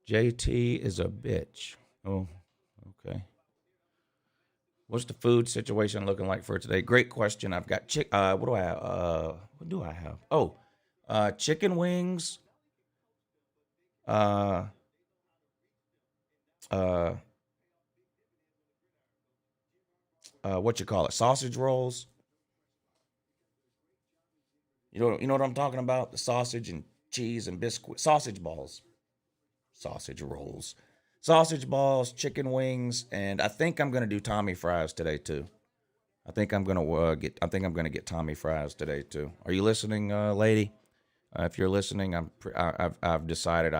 JT is a bitch. Oh, okay. What's the food situation looking like for today? Great question. I've got what do I have? What do I have? Oh, chicken wings. What you call it? Sausage rolls. You know what I'm talking about? The sausage and cheese and biscuit, sausage balls, sausage rolls, sausage balls, chicken wings, and I think I'm gonna do Tommy fries today too. I think I'm gonna get Tommy fries today too. Are you listening, lady? If you're listening, I've decided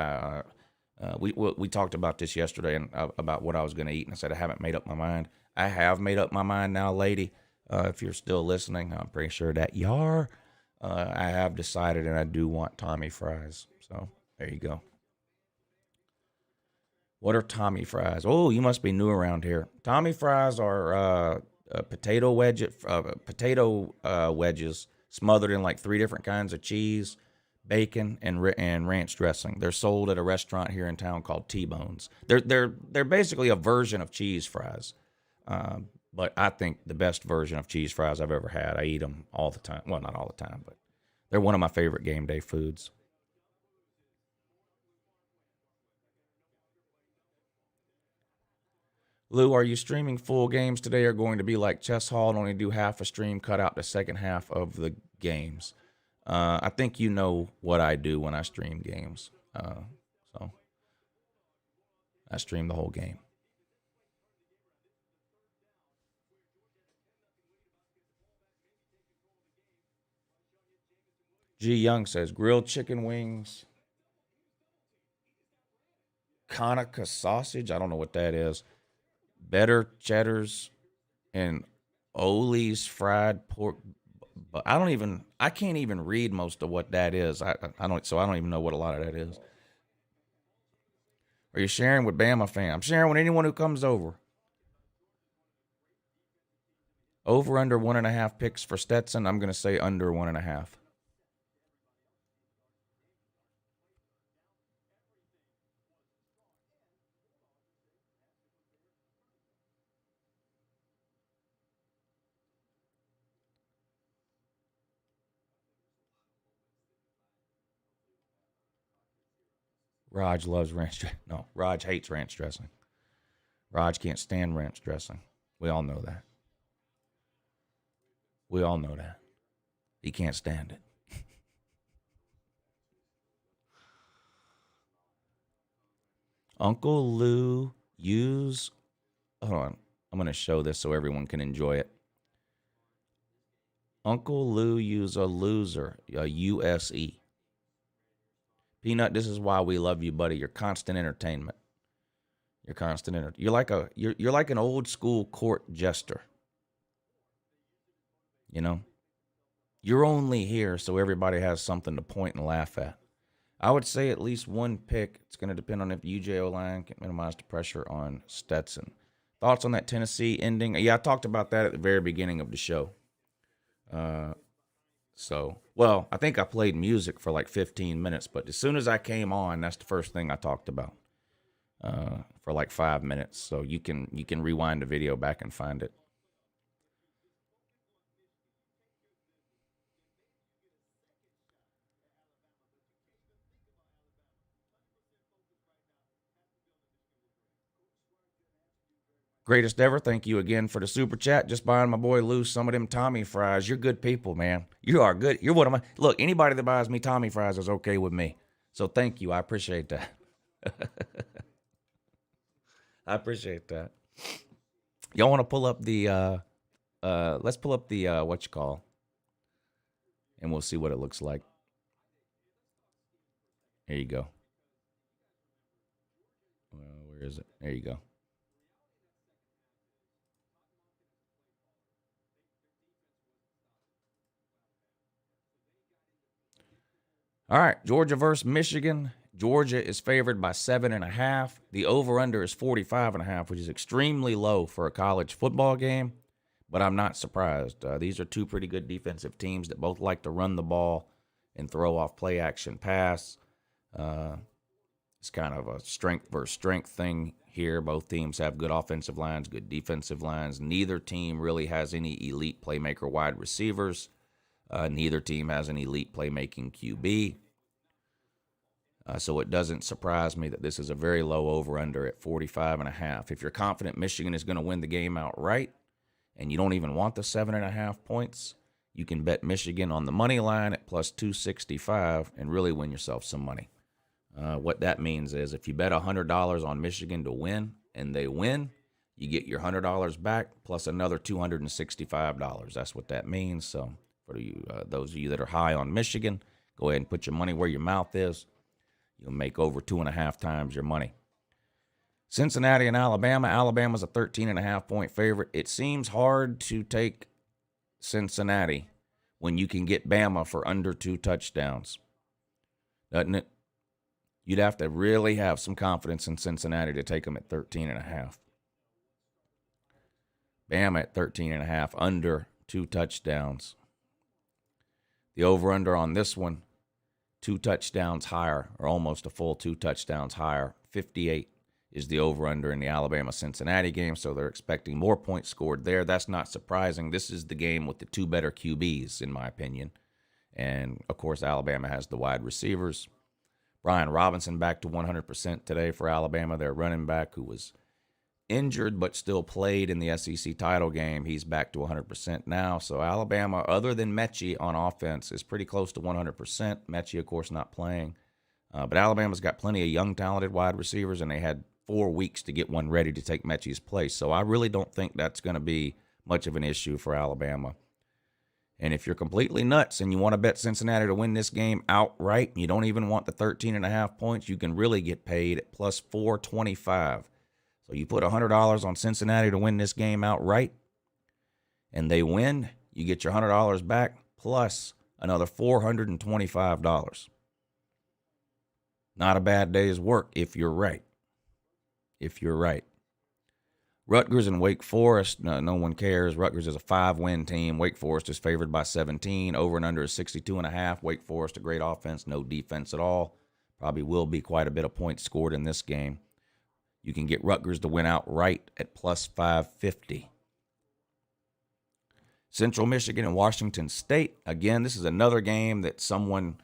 we talked about this yesterday and about what I was gonna eat, and I said I haven't made up my mind. I have made up my mind now, lady. If you're still listening, I'm pretty sure that you are. I have decided, and I do want Tommy fries. So there you go. What are Tommy fries? Oh, you must be new around here. Tommy fries are potato wedges smothered in like 3 different kinds of cheese, bacon, and ranch dressing. They're sold at a restaurant here in town called T-Bones. They're basically a version of cheese fries. But I think the best version of cheese fries I've ever had. I eat them all the time. Well, not all the time, but they're one of my favorite game day foods. Lou, are you streaming full games today or going to be like Chess Hall and only do half a stream, cut out the second half of the games? I think you know what I do when I stream games. So I stream the whole game. G. Young says, grilled chicken wings, Conica sausage, I don't know what that is, better cheddars, and Ole's fried pork. But I can't even read most of what that is. I don't even know what a lot of that is. Are you sharing with Bama fam? I'm sharing with anyone who comes over. Over under 1.5 picks for Stetson. I'm going to say under 1.5. Raj loves ranch dressing. No, Raj hates ranch dressing. Raj can't stand ranch dressing. We all know that. We all know that. He can't stand it. Uncle Lou use... Hold on. I'm going to show this so everyone can enjoy it. Uncle Lou use a loser, a USE. Peanut, this is why we love you, buddy. You're constant entertainment. You're constant entertainment. You're like an old school court jester. You know? You're only here so everybody has something to point and laugh at. I would say at least one pick. It's going to depend on if UJ line can minimize the pressure on Stetson. Thoughts on that Tennessee ending? Yeah, I talked about that at the very beginning of the show. Well, I think I played music for like 15 minutes, but as soon as I came on, that's the first thing I talked about for like 5 minutes. So you can rewind the video back and find it. Greatest ever. Thank you again for the super chat. Just buying my boy Lou some of them Tommy fries. You're good people, man. You are good. You're one of my. Look, anybody that buys me Tommy fries is okay with me. So thank you. I appreciate that. I appreciate that. Y'all want to pull up the let's pull up the what you call, and we'll see what it looks like. Here you go. Well, where is it? There you go. All right, Georgia versus Michigan. Georgia is favored by 7.5. The over-under is 45.5, which is extremely low for a college football game, but I'm not surprised. These are two pretty good defensive teams that both like to run the ball and throw off play-action pass. It's kind of a strength versus strength thing here. Both teams have good offensive lines, good defensive lines. Neither team really has any elite playmaker wide receivers. Neither team has an elite playmaking QB. So it doesn't surprise me that this is a very low over-under at 45.5. If you're confident Michigan is going to win the game outright and you don't even want the 7.5 points, you can bet Michigan on the money line at plus 265 and really win yourself some money. What that means is if you bet $100 on Michigan to win and they win, you get your $100 back plus another $265. That's what that means. So for you, those of you that are high on Michigan, go ahead and put your money where your mouth is. You'll make over 2.5 times your money. Cincinnati and Alabama. Alabama's a 13.5 point favorite. It seems hard to take Cincinnati when you can get Bama for under 2 touchdowns, doesn't it? You'd have to really have some confidence in Cincinnati to take them at 13.5. Bama at 13.5, under 2 touchdowns. The over-under on this one, 2 touchdowns higher, or almost a full 2 touchdowns higher. 58 is the over-under in the Alabama-Cincinnati game, so they're expecting more points scored there. That's not surprising. This is the game with the 2 better QBs, in my opinion. And, of course, Alabama has the wide receivers. Brian Robinson back to 100% today for Alabama, their running back, who was injured but still played in the SEC title game. He's back to 100% now. So Alabama, other than Mechie on offense, is pretty close to 100%. Mechie, of course, not playing. But Alabama's got plenty of young, talented wide receivers, and they had 4 weeks to get one ready to take Mechie's place. So I really don't think that's going to be much of an issue for Alabama. And if you're completely nuts and you want to bet Cincinnati to win this game outright, and you don't even want the 13.5 points, you can really get paid at plus 425. So you put $100 on Cincinnati to win this game outright, and they win, you get your $100 back plus another $425. Not a bad day's work if you're right. If you're right. Rutgers and Wake Forest, no one cares. Rutgers is a 5-win team. Wake Forest is favored by 17. Over and under is 62.5. Wake Forest, a great offense, no defense at all. Probably will be quite a bit of points scored in this game. You can get Rutgers to win outright at plus 550. Central Michigan and Washington State. Again, this is another game that someone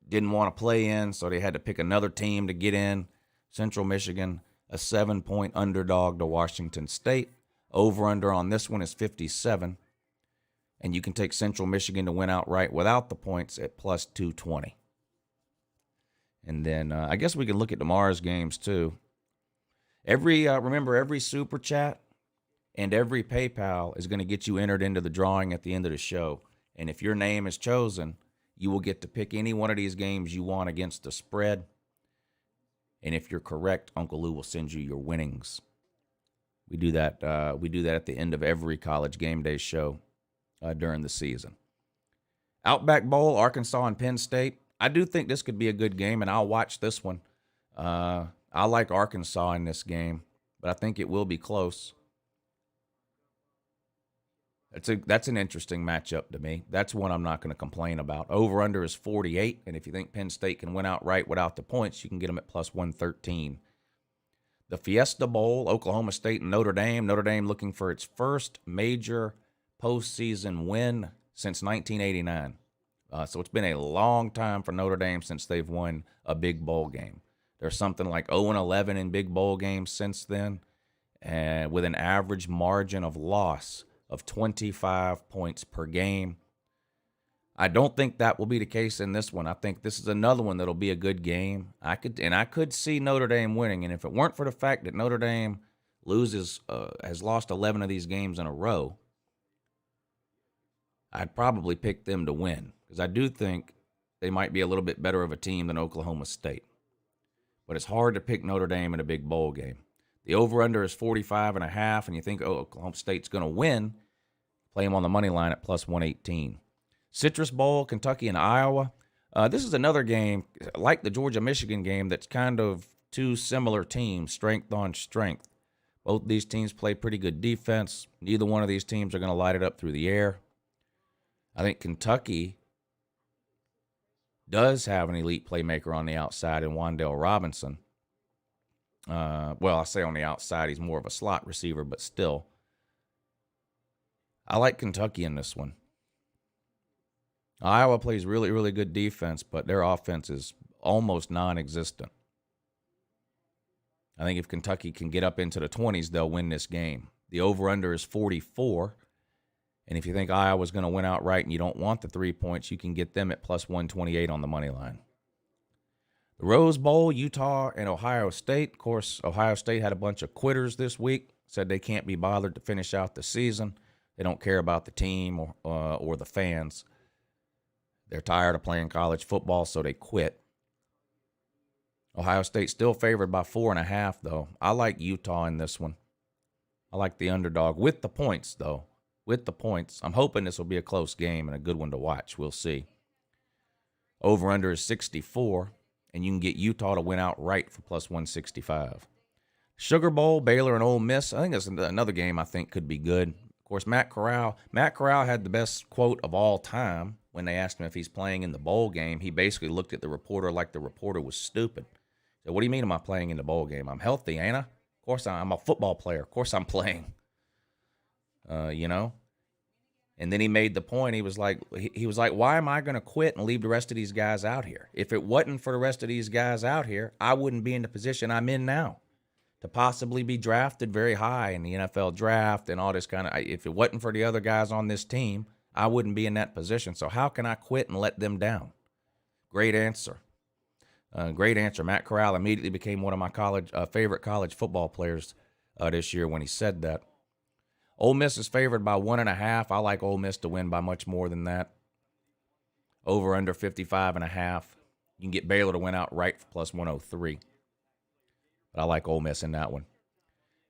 didn't want to play in, so they had to pick another team to get in. Central Michigan, a 7-point underdog to Washington State. Over-under on this one is 57. And you can take Central Michigan to win outright without the points at plus 220. And then I guess we can look at tomorrow's games too. Remember, every super chat and every PayPal is going to get you entered into the drawing at the end of the show. And if your name is chosen, you will get to pick any one of these games you want against the spread. And if you're correct, Uncle Lou will send you your winnings. We do that. At the end of every college game day show during the season. Outback Bowl, Arkansas and Penn State. I do think this could be a good game, and I'll watch this one. I like Arkansas in this game, but I think it will be close. That's an interesting matchup to me. That's one I'm not going to complain about. Over-under is 48, and if you think Penn State can win outright without the points, you can get them at plus 113. The Fiesta Bowl, Oklahoma State and Notre Dame. Notre Dame looking for its first major postseason win since 1989. So it's been a long time for Notre Dame since they've won a big bowl game. There's something like 0-11 in big bowl games since then, and with an average margin of loss of 25 points per game. I don't think that will be the case in this one. I think this is another one that'll be a good game. I could see Notre Dame winning, and if it weren't for the fact that Notre Dame has lost 11 of these games in a row, I'd probably pick them to win, because I do think they might be a little bit better of a team than Oklahoma State. But it's hard to pick Notre Dame in a big bowl game. The over-under is 45.5, and you think, Oklahoma State's going to win, play them on the money line at plus 118. Citrus Bowl, Kentucky and Iowa. This is another game, like the Georgia-Michigan game, that's kind of two similar teams, strength on strength. Both these teams play pretty good defense. Neither one of these teams are going to light it up through the air. I think Kentucky does have an elite playmaker on the outside in Wan'Dale Robinson. Well, I say on the outside, he's more of a slot receiver, but still. I like Kentucky in this one. Iowa plays really, really good defense, but their offense is almost non-existent. I think if Kentucky can get up into the 20s, they'll win this game. The over-under is 44. And if you think Iowa's going to win outright and you don't want the 3 points, you can get them at plus 128 on the money line. The Rose Bowl, Utah and Ohio State. Of course, Ohio State had a bunch of quitters this week, said they can't be bothered to finish out the season. They don't care about the team or the fans. They're tired of playing college football, so they quit. Ohio State still favored by 4.5, though. I like Utah in this one. I like the underdog with the points, though. With the points. I'm hoping this will be a close game and a good one to watch. We'll see. Over-under is 64, and you can get Utah to win outright for plus 165. Sugar Bowl, Baylor and Ole Miss. I think that's another game I think could be good. Of course, Matt Corral had the best quote of all time when they asked him if he's playing in the bowl game. He basically looked at the reporter like the reporter was stupid. So what do you mean am I playing in the bowl game? I'm healthy, ain't I? Of course I'm a football player. Of course I'm playing. And then he made the point. He was like, why am I going to quit and leave the rest of these guys out here? If it wasn't for the rest of these guys out here, I wouldn't be in the position I'm in now to possibly be drafted very high in the NFL draft and all this kind of. If it wasn't for the other guys on this team, I wouldn't be in that position. So how can I quit and let them down? Great answer. Great answer. Matt Corral immediately became one of my favorite college football players this year when he said that. Ole Miss is favored by 1.5. I like Ole Miss to win by much more than that. Over under 55.5. You can get Baylor to win outright for plus 103. But I like Ole Miss in that one.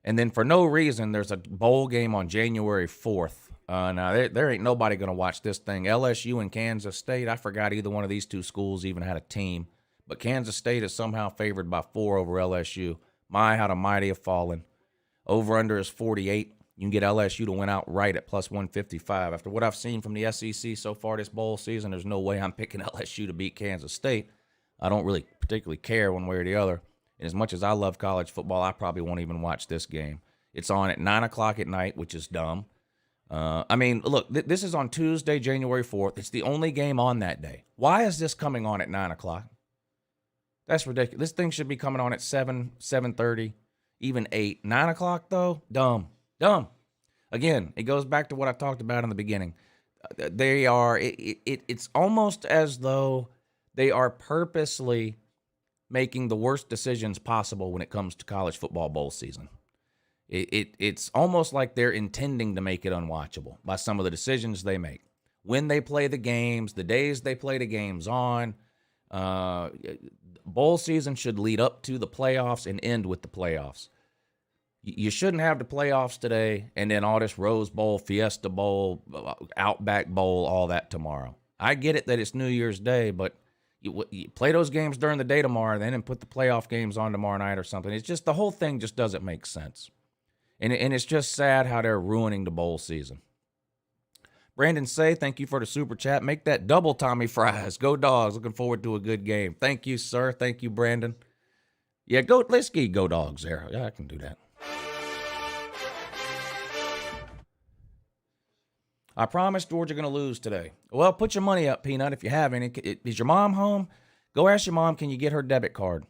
And then for no reason, there's a bowl game on January 4th. Now, there ain't nobody going to watch this thing. LSU and Kansas State. I forgot either one of these two schools even had a team. But Kansas State is somehow favored by 4 over LSU. My, how the mighty have fallen. Over under is 48. You can get LSU to win outright at plus 155. After what I've seen from the SEC so far this bowl season, there's no way I'm picking LSU to beat Kansas State. I don't really particularly care one way or the other. And as much as I love college football, I probably won't even watch this game. It's on at 9 o'clock at night, which is dumb. Look, this is on Tuesday, January 4th. It's the only game on that day. Why is this coming on at 9 o'clock? That's ridiculous. This thing should be coming on at 7, 7:30, even 8. 9 o'clock, though? Dumb. Again, it goes back to what I talked about in the beginning. They are, it's almost as though they are purposely making the worst decisions possible when it comes to college football bowl season. It's almost like they're intending to make it unwatchable by some of the decisions they make. When they play the games, the days they play the games on, bowl season should lead up to the playoffs and end with the playoffs. You shouldn't have the playoffs today and then all this Rose Bowl, Fiesta Bowl, Outback Bowl, all that tomorrow. I get it that it's New Year's Day, but you play those games during the day tomorrow then and put the playoff games on tomorrow night or something. It's just the whole thing just doesn't make sense. And it's just sad how they're ruining the bowl season. Brandon Say, thank you for the super chat. Make that double Tommy fries. Go Dogs. Looking forward to a good game. Thank you, sir. Thank you, Brandon. Yeah, let's get Go Dogs there. Yeah, I can do that. I promise Georgia going to lose today. Well, put your money up, Peanut, if you have any. Is your mom home? Go ask your mom, can you get her debit card?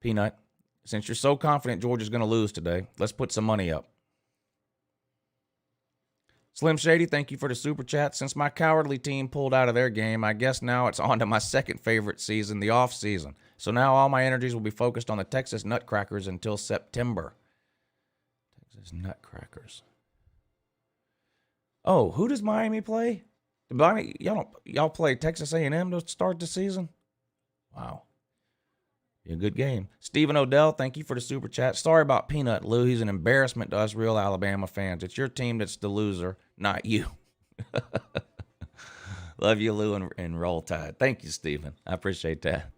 Peanut, since you're so confident Georgia's going to lose today, let's put some money up. Slim Shady, thank you for the super chat. Since my cowardly team pulled out of their game, I guess now it's on to my second favorite season, the off season. So now all my energies will be focused on the Texas Nutcrackers until September. Texas Nutcrackers. Oh, who does Miami play? Y'all play Texas A&M to start the season? Wow. Be a good game. Stephen Odell, thank you for the super chat. Sorry about Peanut, Lou. He's an embarrassment to us real Alabama fans. It's your team that's the loser, not you. Love you, Lou, and Roll Tide. Thank you, Stephen. I appreciate that.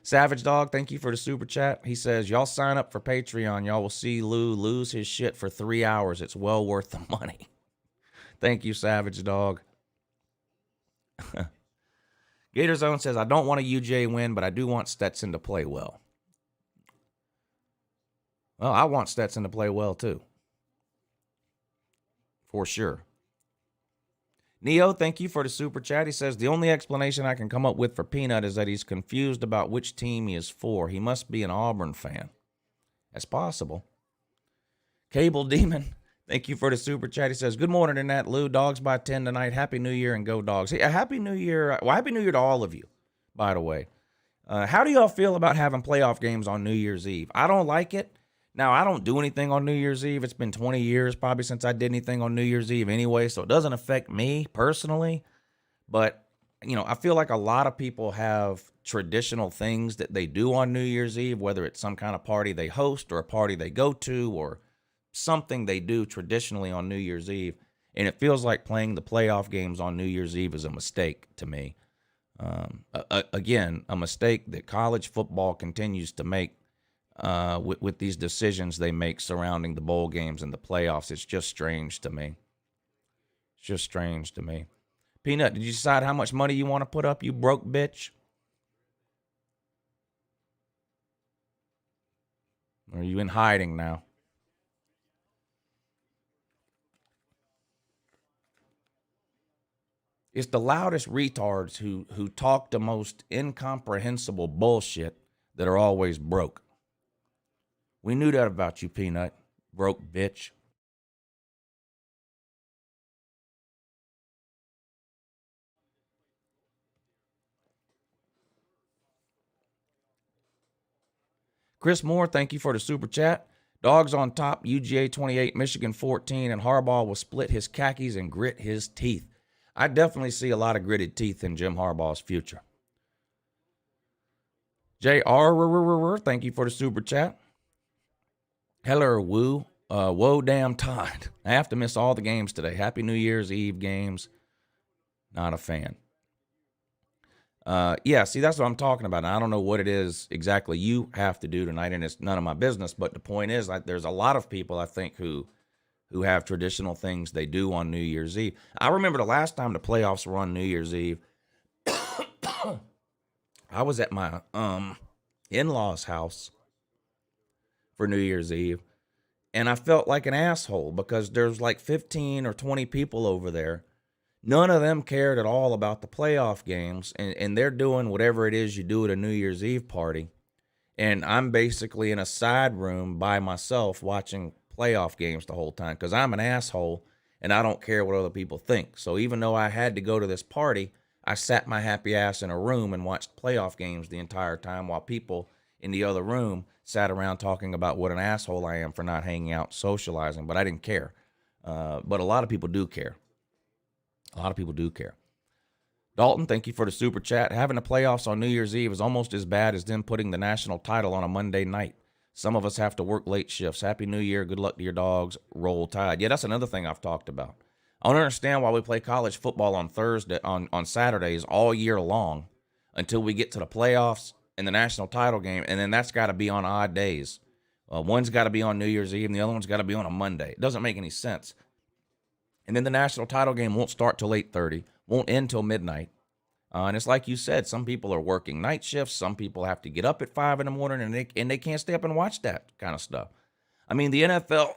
Savage Dog, thank you for the super chat. He says, y'all sign up for Patreon. Y'all will see Lou lose his shit for 3 hours. It's well worth the money. Thank you, Savage Dog. Gator Zone says, I don't want a UJ win, but I do want Stetson to play well. Well, I want Stetson to play well, too. For sure. Neo, thank you for the super chat. He says, the only explanation I can come up with for Peanut is that he's confused about which team he is for. He must be an Auburn fan. That's possible. Cable Demon, thank you for the super chat. He says, good morning, Internet. Lou, Dogs by 10 tonight. Happy New Year and go Dogs. Hey, Happy New Year. Well, Happy New Year to all of you, by the way. How do y'all feel about having playoff games on New Year's Eve? I don't like it. Now, I don't do anything on New Year's Eve. It's been 20 years probably since I did anything on New Year's Eve anyway, so it doesn't affect me personally. But, I feel like a lot of people have traditional things that they do on New Year's Eve, whether it's some kind of party they host or a party they go to or something they do traditionally on New Year's Eve. And it feels like playing the playoff games on New Year's Eve is a mistake to me. Again, a mistake that college football continues to make. With these decisions they make surrounding the bowl games and the playoffs. It's just strange to me. It's just strange to me. Peanut, did you decide how much money you want to put up, you broke bitch? Or are you in hiding now? It's the loudest retards who talk the most incomprehensible bullshit that are always broke. We knew that about you, Peanut. Broke bitch. Chris Moore, thank you for the super chat. Dogs on top, UGA 28, Michigan 14, and Harbaugh will split his khakis and grit his teeth. I definitely see a lot of gritted teeth in Jim Harbaugh's future. JR, thank you for the super chat. Hello, Woo. Whoa, damn Todd. I have to miss all the games today. Happy New Year's Eve games. Not a fan. Yeah, see, that's what I'm talking about. And I don't know what it is exactly you have to do tonight, and it's none of my business. But the point is, there's a lot of people, I think, who have traditional things they do on New Year's Eve. I remember the last time the playoffs were on New Year's Eve. I was at my in-laws' house for New Year's Eve, and I felt like an asshole because there's like 15 or 20 people over there. None of them cared at all about the playoff games, and they're doing whatever it is you do at a New Year's Eve party, and I'm basically in a side room by myself watching playoff games the whole time because I'm an asshole, and I don't care what other people think. So even though I had to go to this party, I sat my happy ass in a room and watched playoff games the entire time while people in the other room sat around talking about what an asshole I am for not hanging out, socializing, but I didn't care. But a lot of people do care. A lot of people do care. Dalton, thank you for the super chat. Having the playoffs on New Year's Eve is almost as bad as them putting the national title on a Monday night. Some of us have to work late shifts. Happy New Year. Good luck to your Dogs. Roll Tide. Yeah, that's another thing I've talked about. I don't understand why we play college football on Saturdays all year long until we get to the playoffs and the national title game, and then that's got to be on odd days. One's got to be on New Year's Eve, and the other one's got to be on a Monday. It doesn't make any sense. And then the national title game won't start till 8:30, won't end till midnight. And it's like you said, some people are working night shifts. Some people have to get up at 5 in the morning, and they can't stay up and watch that kind of stuff. I mean, the NFL,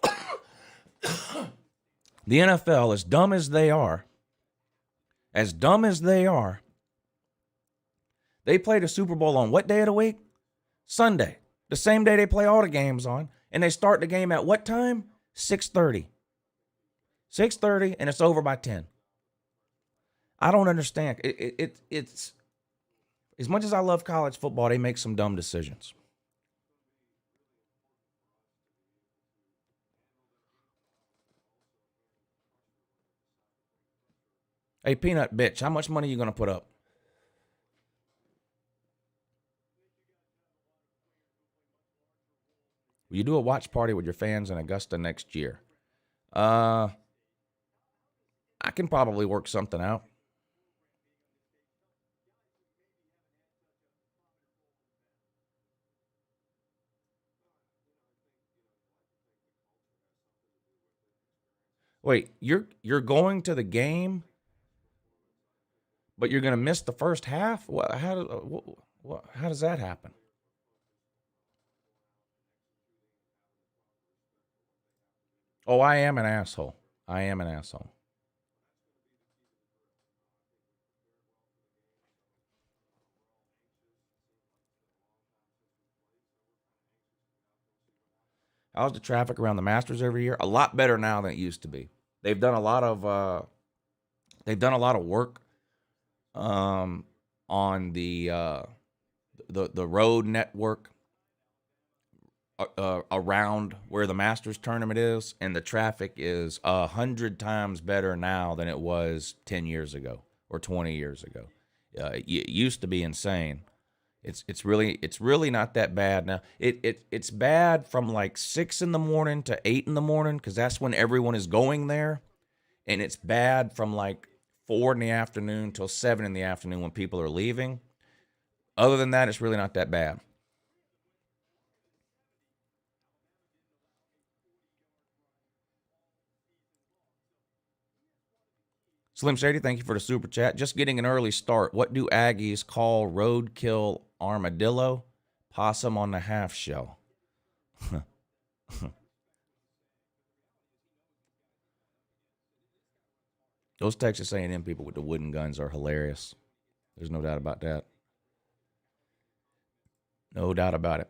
the NFL, as dumb as they are, they play the Super Bowl on what day of the week? Sunday, the same day they play all the games on, and they start the game at what time? 6:30. 6:30, and it's over by 10. I don't understand. It's as much as I love college football, they make some dumb decisions. Hey, Peanut bitch, how much money are you going to put up? Will you do a watch party with your fans in Augusta next year? I can probably work something out. Wait, you're going to the game, but you're going to miss the first half? How does that happen? Oh, I am an asshole. I am an asshole. How's the traffic around the Masters every year? A lot better now than it used to be. They've done a lot of work on the road network around where the Masters tournament is, and the traffic is 100 times better now than it was 10 years ago or 20 years ago. It used to be insane. It's really not that bad now. It's bad from like 6 in the morning to 8 in the morning because that's when everyone is going there, and it's bad from like 4 in the afternoon till 7 in the afternoon when people are leaving. Other than that, it's really not that bad. Slim Shady, thank you for the super chat. Just getting an early start. What do Aggies call roadkill armadillo? Possum on the half shell. Those Texas A&M people with the wooden guns are hilarious. There's no doubt about that. No doubt about it.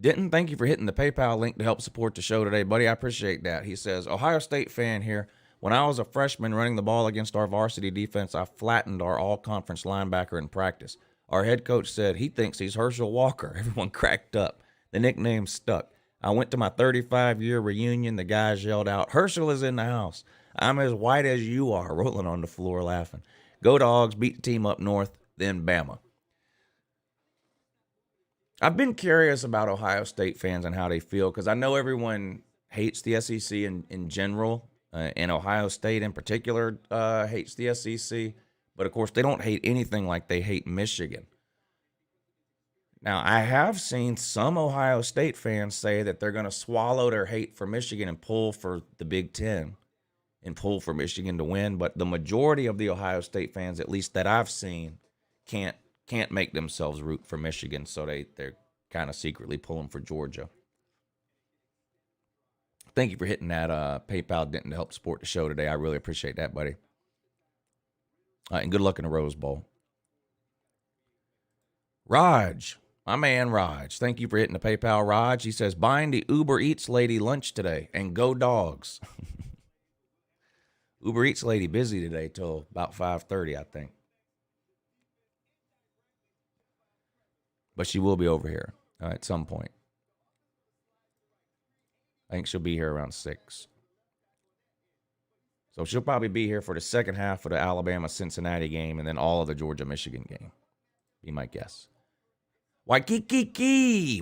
Denton, thank you for hitting the PayPal link to help support the show today, buddy. I appreciate that. He says, Ohio State fan here. When I was a freshman running the ball against our varsity defense, I flattened our all-conference linebacker in practice. Our head coach said he thinks he's Herschel Walker. Everyone cracked up. The nickname stuck. I went to my 35-year reunion. The guys yelled out, Herschel is in the house. I'm as white as you are, rolling on the floor laughing. Go Dogs, beat the team up north, then Bama. I've been curious about Ohio State fans and how they feel because I know everyone hates the SEC in general, and Ohio State in particular hates the SEC. But, of course, they don't hate anything like they hate Michigan. Now, I have seen some Ohio State fans say that they're going to swallow their hate for Michigan and pull for the Big Ten and pull for Michigan to win. But the majority of the Ohio State fans, at least that I've seen, can't make themselves root for Michigan, so they're kind of secretly pulling for Georgia. Thank you for hitting that PayPal Denton to help support the show today. I really appreciate that, buddy. And good luck in the Rose Bowl. Raj, my man Raj. Thank you for hitting the PayPal, Raj. He says, buying the Uber Eats lady lunch today, and go Dogs. Uber Eats lady busy today till about 5:30, I think. But she will be over here at some point. I think she'll be here around 6. So she'll probably be here for the second half of the Alabama-Cincinnati game and then all of the Georgia-Michigan game. Be my guess. Waikiki,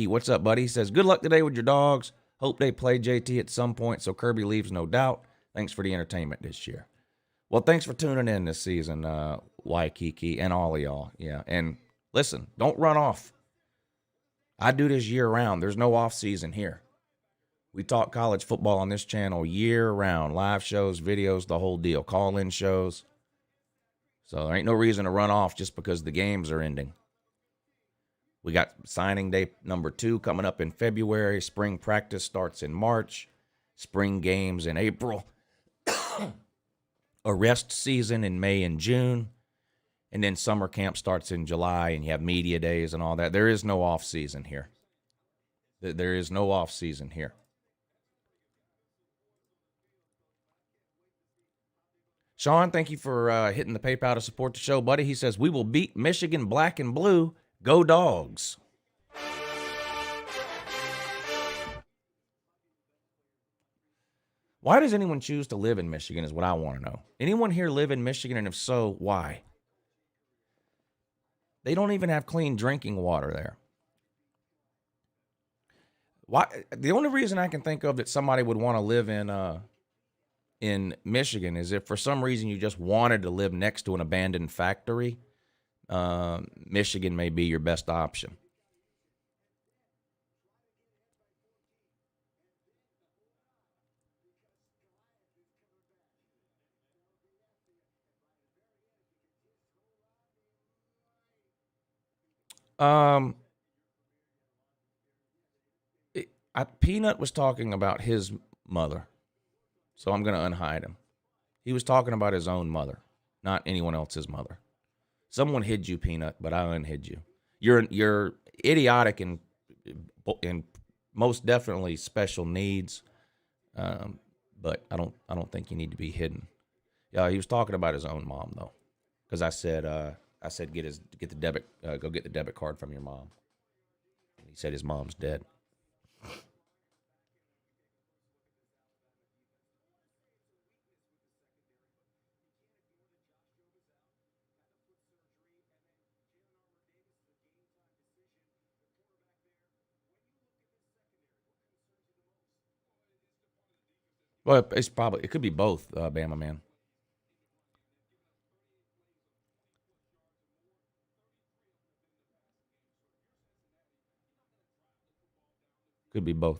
what's up, buddy? He says, good luck today with your Dogs. Hope they play JT at some point so Kirby leaves, no doubt. Thanks for the entertainment this year. Well, thanks for tuning in this season, Waikiki, and all of y'all. Yeah, and listen, don't run off. I do this year round. There's no off season here. We talk college football on this channel year round. Live shows, videos, the whole deal. Call-in shows. So there ain't no reason to run off just because the games are ending. We got signing day number 2 coming up in February. Spring practice starts in March. Spring games in April. A rest season in May and June. And then summer camp starts in July, and you have media days and all that. There is no off season here. There is no off season here. Sean, thank you for hitting the PayPal to support the show, buddy. He says, we will beat Michigan black and blue. Go Dogs. Why does anyone choose to live in Michigan is what I want to know. Anyone here live in Michigan, and if so, why? They don't even have clean drinking water there. Why? The only reason I can think of that somebody would want to live in Michigan is if for some reason you just wanted to live next to an abandoned factory. Michigan may be your best option. Peanut was talking about his mother, so I'm going to unhide him. He was talking about his own mother, not anyone else's mother. Someone hid you, Peanut, but I unhid you. You're idiotic and most definitely special needs, but I don't think you need to be hidden. Yeah, he was talking about his own mom though, because I said get the debit go get the debit card from your mom. And he said his mom's dead. Well, it could be both, Bama man. Could be both.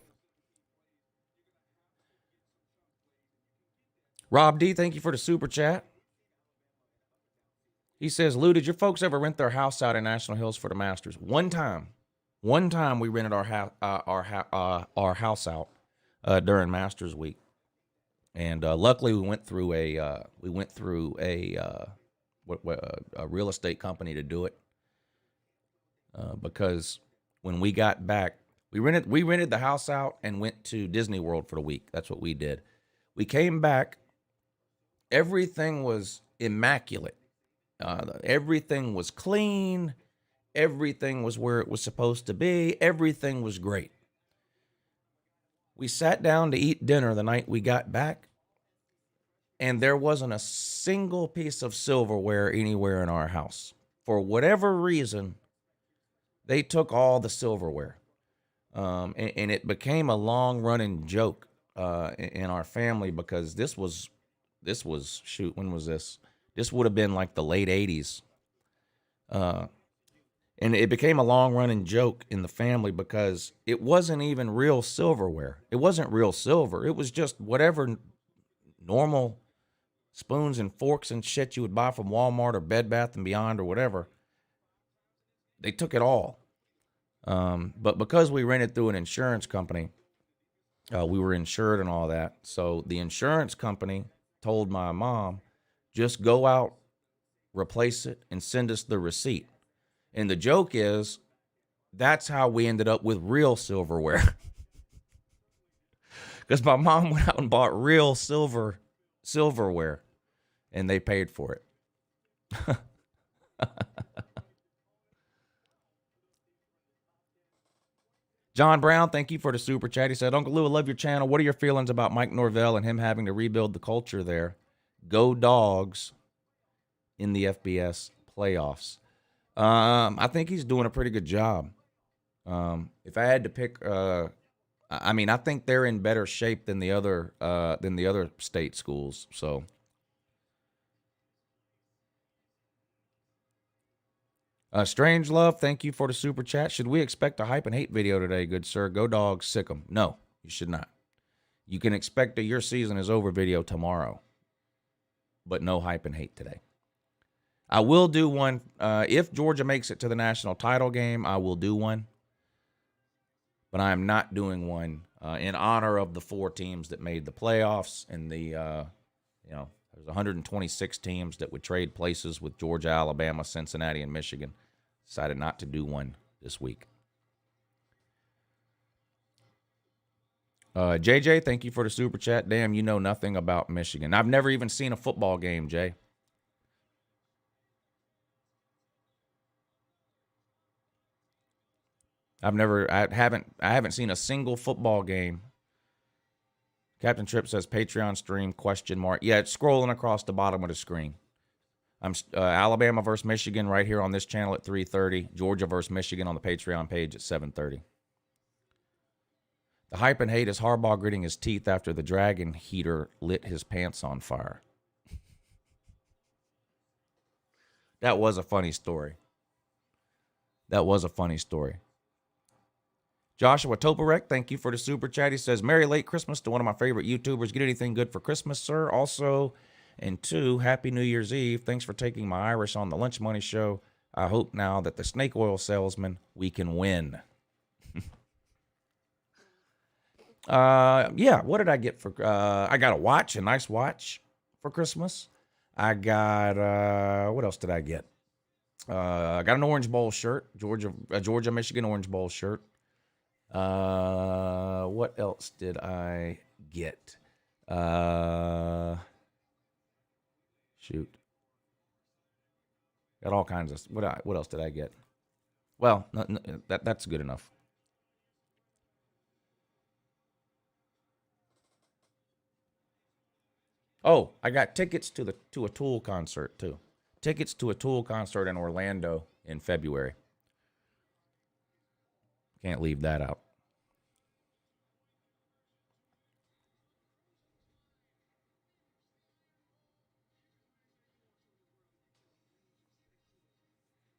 Rob D, thank you for the super chat. He says, Lou, did your folks ever rent their house out in National Hills for the Masters? One time we rented our house out during Masters week. And luckily, we went through a real estate company to do it because when we got back, we rented the house out and went to Disney World for the week. That's what we did. We came back, everything was immaculate. Everything was clean. Everything was where it was supposed to be. Everything was great. We sat down to eat dinner the night we got back, and there wasn't a single piece of silverware anywhere in our house. For whatever reason, they took all the silverware. And it became a long-running joke in our family because this was, shoot, when was this? This would have been like the late 80s. And it became a long-running joke in the family because it wasn't even real silverware. It wasn't real silver. It was just whatever normal spoons and forks and shit you would buy from Walmart or Bed Bath & Beyond or whatever. They took it all. But because we rented through an insurance company, we were insured and all that. So the insurance company told my mom, just go out, replace it, and send us the receipt. And the joke is, that's how we ended up with real silverware. Because my mom went out and bought real silverware, and they paid for it. John Brown, thank you for the super chat. He said, Uncle Lou, I love your channel. What are your feelings about Mike Norvell and him having to rebuild the culture there? Go Dogs in the FBS playoffs. I think he's doing a pretty good job. If I had to pick, I think they're in better shape than the other state schools. So Strange Love, thank you for the super chat. Should we expect a hype and hate video today, good sir? Go Dogs, sick 'em. No, you should not. You can expect a your season is over video tomorrow, but no hype and hate today. I will do one. If Georgia makes it to the national title game, I will do one. But I am not doing one in honor of the 4 teams that made the playoffs and the, there's 126 teams that would trade places with Georgia, Alabama, Cincinnati, and Michigan. Decided not to do one this week. JJ, thank you for the super chat. Damn, you know nothing about Michigan. I've never even seen a football game, Jay. I haven't seen a single football game. Captain Tripp says Patreon stream ? Yeah, it's scrolling across the bottom of the screen. I'm Alabama versus Michigan right here on this channel at 3:30. Georgia versus Michigan on the Patreon page at 7:30. The hype and hate is Harbaugh gritting his teeth after the dragon heater lit his pants on fire. That was a funny story. Joshua Toporek, thank you for the super chat. He says, Merry late Christmas to one of my favorite YouTubers. Get anything good for Christmas, sir? Also, and 2, Happy New Year's Eve. Thanks for taking my Irish on the Lunch Money Show. I hope now that the snake oil salesman, we can win. Yeah, what did I get for, I got a watch, a nice watch for Christmas. I got, what else did I get? I got an Orange Bowl shirt, Georgia, Michigan Orange Bowl shirt. What else did I get? Shoot. Got all kinds of, what else did I get? Well, that's good enough. Oh, I got tickets to a Tool concert too. Tickets to a Tool concert in Orlando in February. Can't leave that out.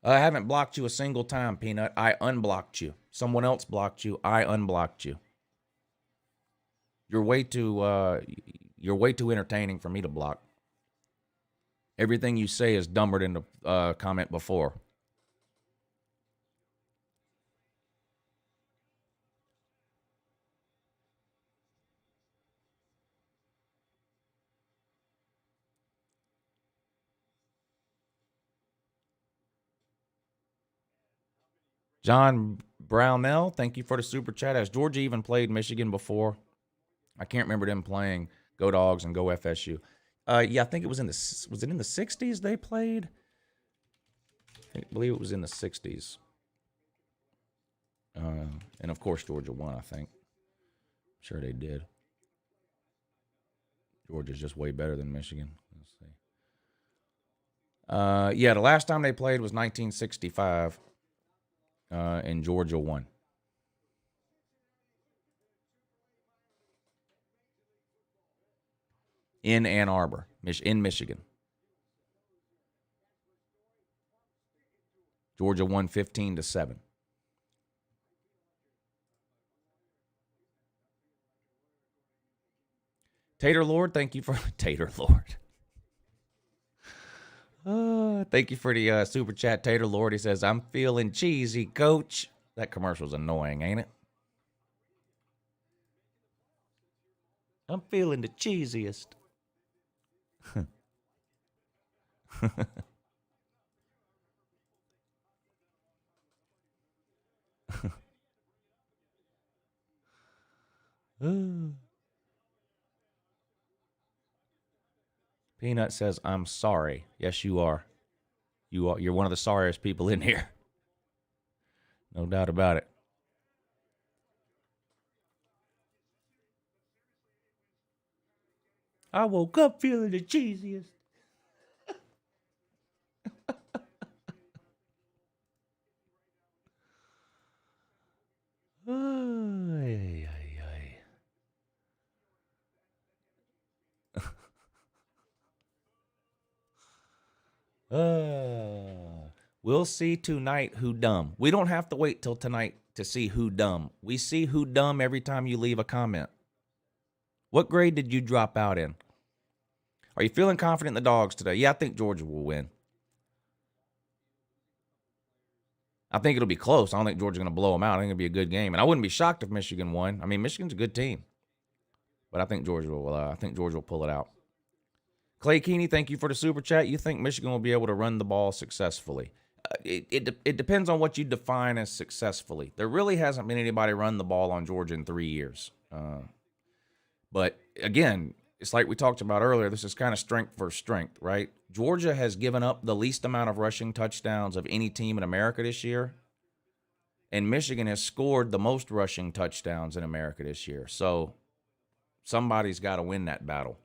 I haven't blocked you a single time, Peanut. I unblocked you. Someone else blocked you. I unblocked you. You're way too entertaining for me to block. Everything you say is dumber than the comment before. John Brownell, thank you for the super chat. Has Georgia even played Michigan before? I can't remember them playing Go Dogs and Go FSU. Yeah, I think it was in the, was it in the 60s they played? I believe it was in the 60s. And of course Georgia won, I think. Sure they did. Georgia's just way better than Michigan. Let's see. Yeah, the last time they played was 1965. And Georgia won. In Ann Arbor, in Michigan. Georgia won 15-7. Tater Lord, thank you for Tater Lord. Thank you for the super chat, Tater Lord. He says, I'm feeling cheesy, coach. That commercial's annoying, ain't it? I'm feeling the cheesiest. Peanut says, I'm sorry. Yes, you are. You're one of the sorriest people in here. No doubt about it. I woke up feeling the cheesiest. We'll see tonight who dumb. We don't have to wait till tonight to see who dumb. We see who dumb every time you leave a comment. What grade did you drop out in? Are you feeling confident in the Dogs today? Yeah, I think Georgia will win. I think it'll be close. I don't think Georgia's going to blow them out. I think it'll be a good game. And I wouldn't be shocked if Michigan won. I mean, Michigan's a good team. But I think Georgia will pull it out. Clay Keeney, thank you for the super chat. You think Michigan will be able to run the ball successfully? It depends on what you define as successfully. There really hasn't been anybody run the ball on Georgia in 3 years. But again, it's like we talked about earlier. This is kind of strength versus strength, right? Georgia has given up the least amount of rushing touchdowns of any team in America this year. And Michigan has scored the most rushing touchdowns in America this year. So somebody's got to win that battle.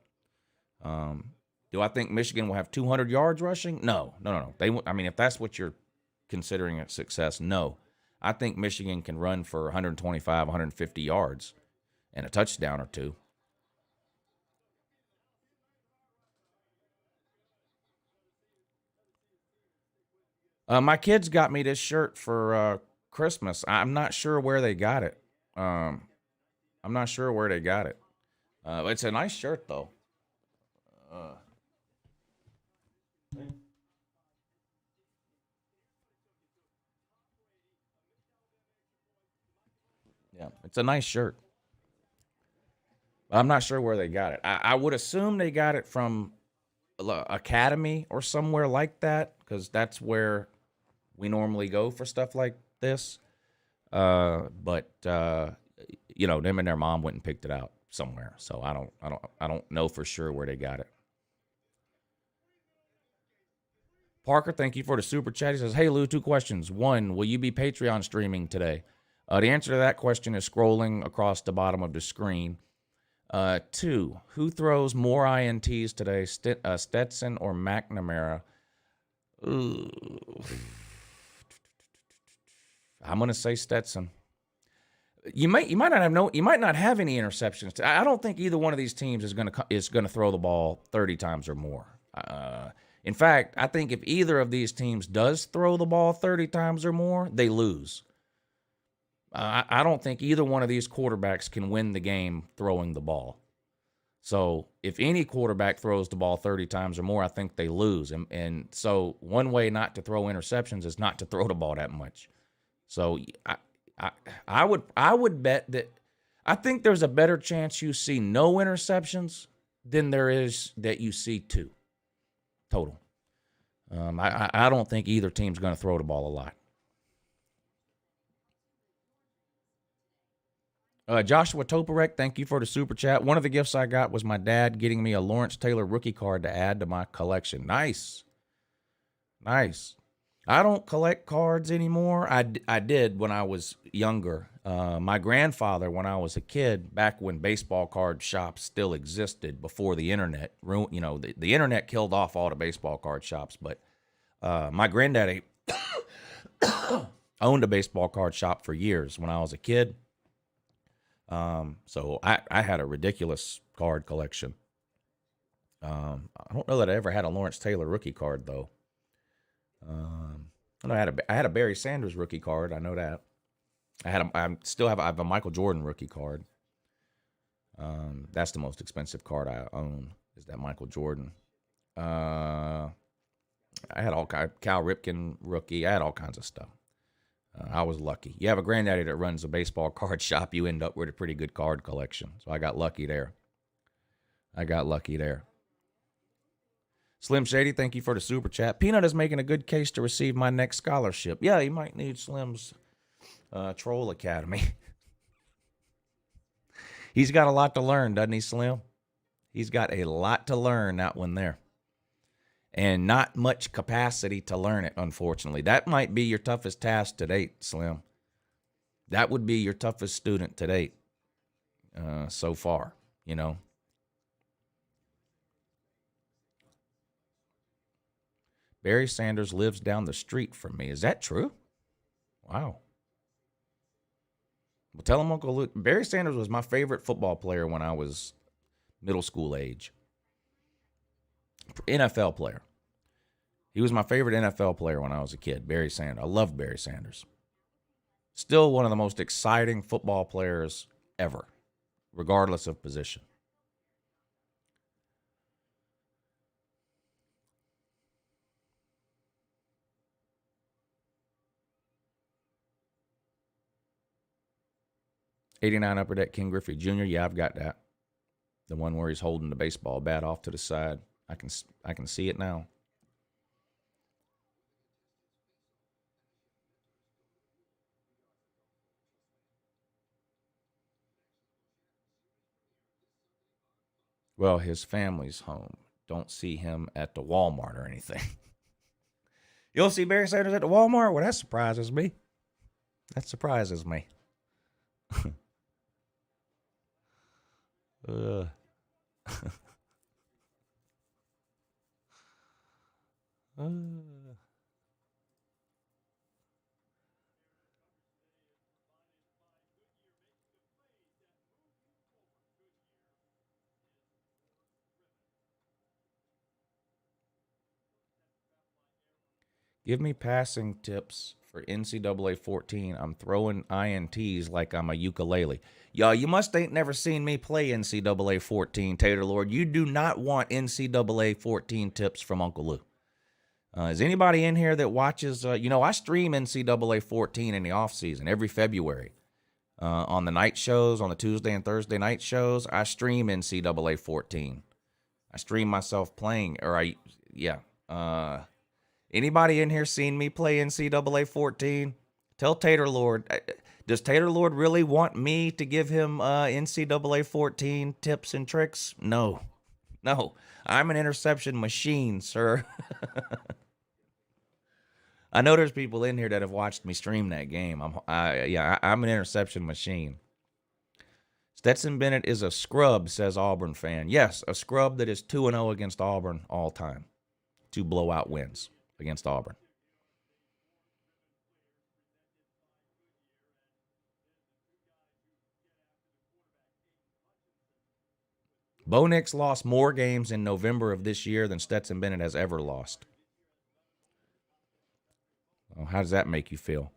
Do I think Michigan will have 200 yards rushing? No. If that's what you're considering a success, no. I think Michigan can run for 125, 150 yards and a touchdown or two. My kids got me this shirt for Christmas. I'm not sure where they got it. It's a nice shirt, though. Yeah, it's a nice shirt. I'm not sure where they got it. I would assume they got it from Academy or somewhere like that, because that's where we normally go for stuff like this. But them and their mom went and picked it out somewhere. So I don't know for sure where they got it. Parker, thank you for the super chat. He says, "Hey Lou, 2 questions. 1, will you be Patreon streaming today?" The answer to that question is scrolling across the bottom of the screen. 2, who throws more INTs today, Stetson or McNamara? Ooh. I'm going to say Stetson. You might not have any interceptions. I don't think either one of these teams is going to throw the ball 30 times or more. In fact, I think if either of these teams does throw the ball 30 times or more, they lose. I don't think either one of these quarterbacks can win the game throwing the ball. So if any quarterback throws the ball 30 times or more, I think they lose. And so one way not to throw interceptions is not to throw the ball that much. So I would bet that I think there's a better chance you see no interceptions than there is that you see 2 total. I don't think either team's going to throw the ball a lot. Joshua Toporek, thank you for the super chat. One of the gifts I got was my dad getting me a Lawrence Taylor rookie card to add to my collection. Nice. I don't collect cards anymore. I did when I was younger. My grandfather, when I was a kid, back when baseball card shops still existed before the internet, the internet killed off all the baseball card shops. But my granddaddy owned a baseball card shop for years when I was a kid. So I had a ridiculous card collection. I don't know that I ever had a Lawrence Taylor rookie card though. I had a Barry Sanders rookie card. I know that. I have a Michael Jordan rookie card. That's the most expensive card I own, is that Michael Jordan. I had Cal Ripken rookie. I had all kinds of stuff. I was lucky. You have a granddaddy that runs a baseball card shop, you end up with a pretty good card collection. So I got lucky there. Slim Shady, thank you for the super chat. Peanut is making a good case to receive my next scholarship. Yeah, you might need Slim's Troll Academy. He's got a lot to learn, doesn't he, Slim? He's got a lot to learn, that one there. And not much capacity to learn it, unfortunately. That might be your toughest task to date, Slim. That would be your toughest student to date so far, Barry Sanders lives down the street from me. Is that true? Wow. Well, tell him Uncle Luke. Barry Sanders was my favorite football player when I was middle school age. NFL player. He was my favorite NFL player when I was a kid, Barry Sanders. I loved Barry Sanders. Still one of the most exciting football players ever, regardless of position. '89 Upper Deck King Griffey Jr. Yeah, I've got that. The one where he's holding the baseball bat off to the side. I can see it now. Well, his family's home. Don't see him at the Walmart or anything. You don't see Barry Sanders at the Walmart? Well, that surprises me. That surprises me. uh. Give me passing tips for NCAA 14. I'm throwing INTs like I'm a ukulele. Y'all, you must ain't never seen me play NCAA 14, Tater Lord. You do not want NCAA 14 tips from Uncle Lou. Is anybody in here that watches? I stream NCAA 14 in the off season every February on the night shows, on the Tuesday and Thursday night shows. I stream NCAA 14. I stream myself playing, Anybody in here seen me play NCAA 14? Tell Tater Lord. Does Tater Lord really want me to give him NCAA 14 tips and tricks? No. I'm an interception machine, sir. I know there's people in here that have watched me stream that game. I'm an interception machine. Stetson Bennett is a scrub, says Auburn fan. Yes, a scrub that is 2-0 against Auburn all time. 2 blowout wins against Auburn. Bo Nix lost more games in November of this year than Stetson Bennett has ever lost. Well, how does that make you feel?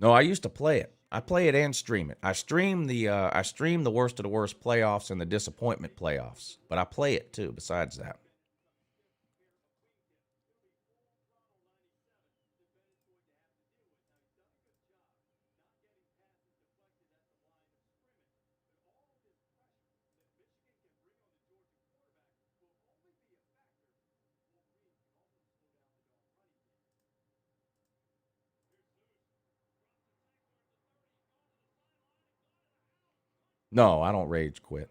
No, I used to play it. I play it and stream it. I stream the worst of the worst playoffs and the disappointment playoffs, but I play it too. Besides that, no, I don't rage quit.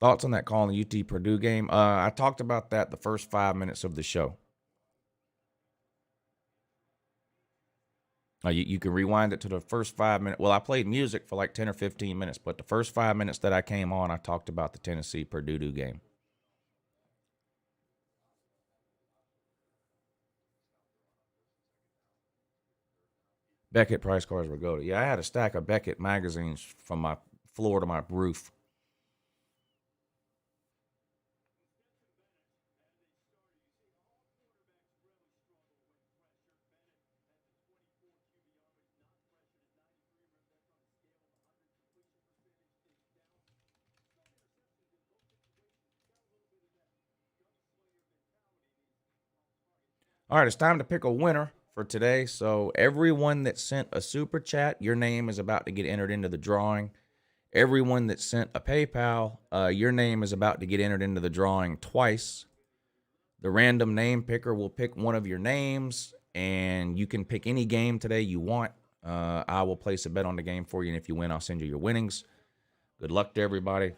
Thoughts on that call in the UT Purdue game? I talked about that the first 5 minutes of the show. You can rewind it to the first 5 minutes. Well, I played music for like 10 or 15 minutes, but the first 5 minutes that I came on, I talked about the Tennessee-Purdue game. Beckett price cards were go to. Yeah, I had a stack of Beckett magazines from my floor to my roof. All right, it's time to pick a winner for today. So everyone that sent a super chat, your name is about to get entered into the drawing. Everyone that sent a PayPal, your name is about to get entered into the drawing twice. The random name picker will pick one of your names, and you can pick any game today you want. I will place a bet on the game for you, and if you win, I'll send you your winnings. Good luck to everybody.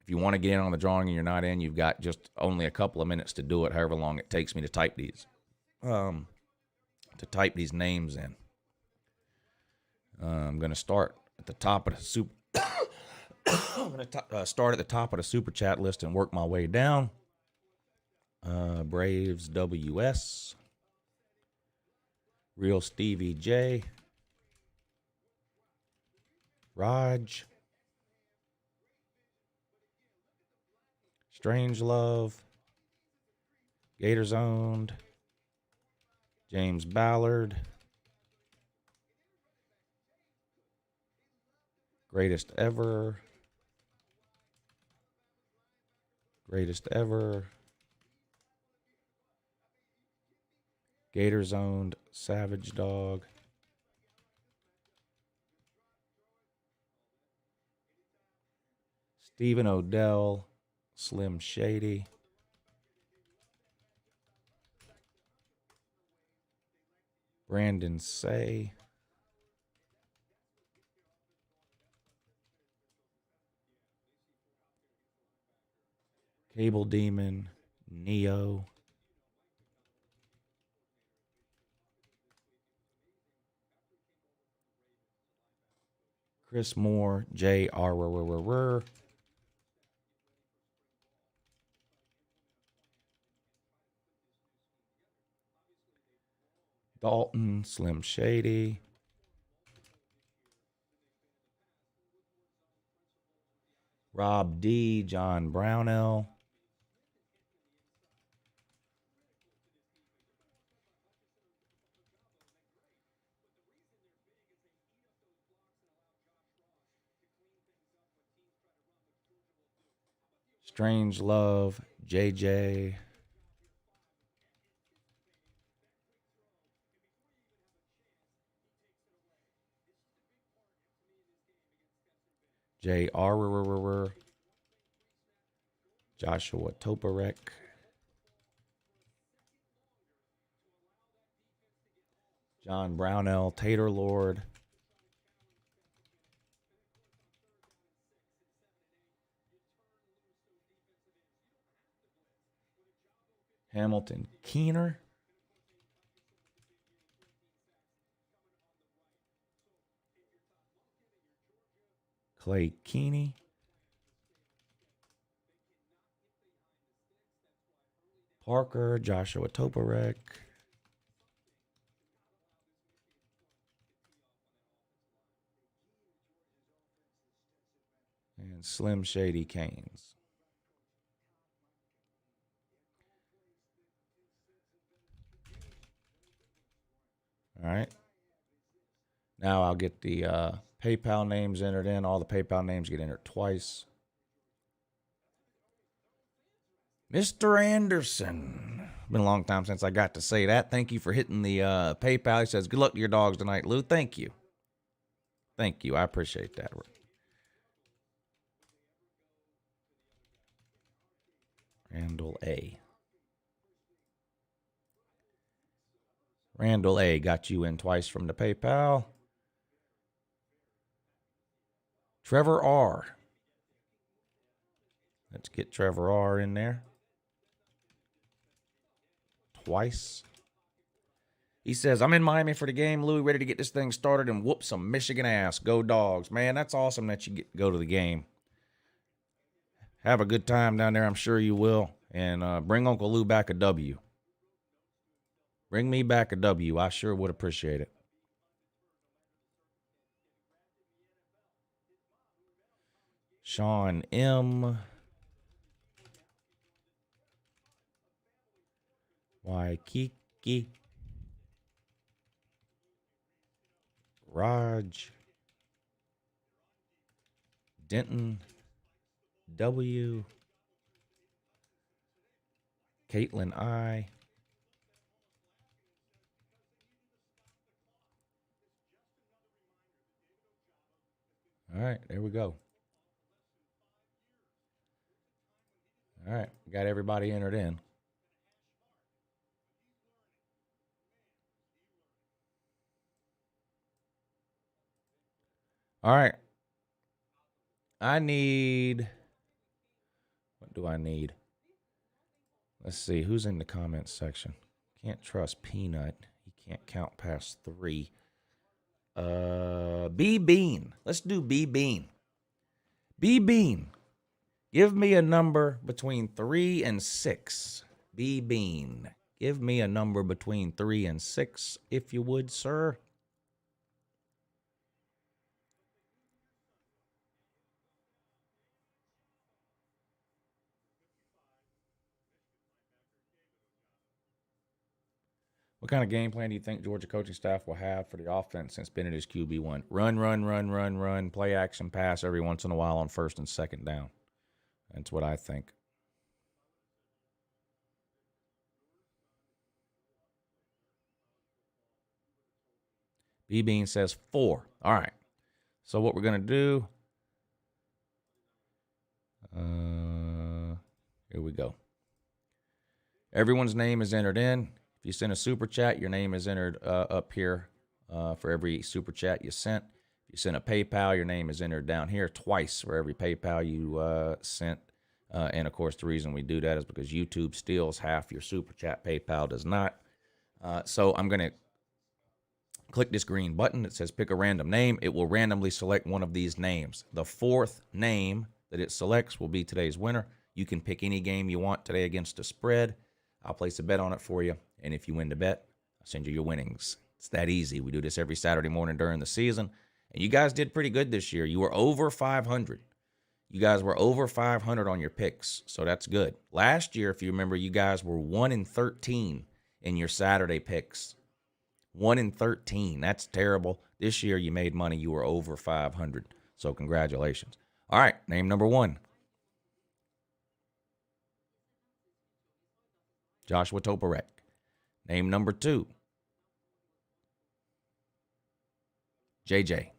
If you want to get in on the drawing and you're not in, you've got just only a couple of minutes to do it, however long it takes me to type these. to type these names in. I'm going to start at the top of the super. I'm going to start at the top of the super chat list and work my way down. Braves WS, Real Stevie J, Raj, Strange Love, Gators Owned, James Ballard, Greatest Ever, Gators Owned, Savage Dog, Stephen Odell, Slim Shady, Brandon Say, Cable Demon, Neo, Chris Moore, J.R. Dalton, Slim Shady, Rob D, John Brownell, Strange Love, JJ, J.R. Joshua Toporek, John Brownell, Tater Lord, Hamilton Keener, Clay Keeney, Parker, Joshua Toporek, and Slim Shady Canes. All right. Now I'll get the PayPal names entered in. All the PayPal names get entered twice. Mr. Anderson. Been a long time since I got to say that. Thank you for hitting the PayPal. He says, good luck to your dogs tonight, Lou. Thank you. Thank you. I appreciate that. Randall A. Randall A. got you in twice from the PayPal. Trevor R. Let's get Trevor R in there. Twice. He says, I'm in Miami for the game, Louis, ready to get this thing started and whoop some Michigan ass. Go Dogs. Man, that's awesome that you go to the game. Have a good time down there. I'm sure you will. And bring Uncle Lou back a W. Bring me back a W. I sure would appreciate it. Sean M. Waikiki. Raj. Denton. W. Caitlin I. All right, there we go. All right, got everybody entered in. All right. I need, what do I need? Let's see, who's in the comments section? Can't trust Peanut. He Can't count past 3. B Bean. Let's do B Bean. B Bean. Give me a number between 3 and 6. B Bean. Give me a number between 3 and 6, if you would, sir. What kind of game plan do you think Georgia coaching staff will have for the offense since Bennett is QB1? Run, play action pass every once in a while on first and second down. That's what I think. B-Bean says 4. All right. So what we're going to do, here we go. Everyone's name is entered in. If you send a super chat, your name is entered up here for every super chat you sent. If you send a PayPal, your name is entered down here twice for every PayPal you sent. And, of course, the reason we do that is because YouTube steals half your super chat. PayPal does not. So I'm going to click this green button that says pick a random name. It will randomly select one of these names. The 4th name that it selects will be today's winner. You can pick any game you want today against a spread. I'll place a bet on it for you. And if you win the bet, I'll send you your winnings. It's that easy. We do this every Saturday morning during the season. And you guys did pretty good this year. You were over 500. You guys were over 500 on your picks, so that's good. Last year, if you remember, you guys were 1-13 in your Saturday picks. 1-13. That's terrible. This year, you made money. You were over 500, so congratulations. All right, name number 1. Joshua Toporek. Name number 2. JJ.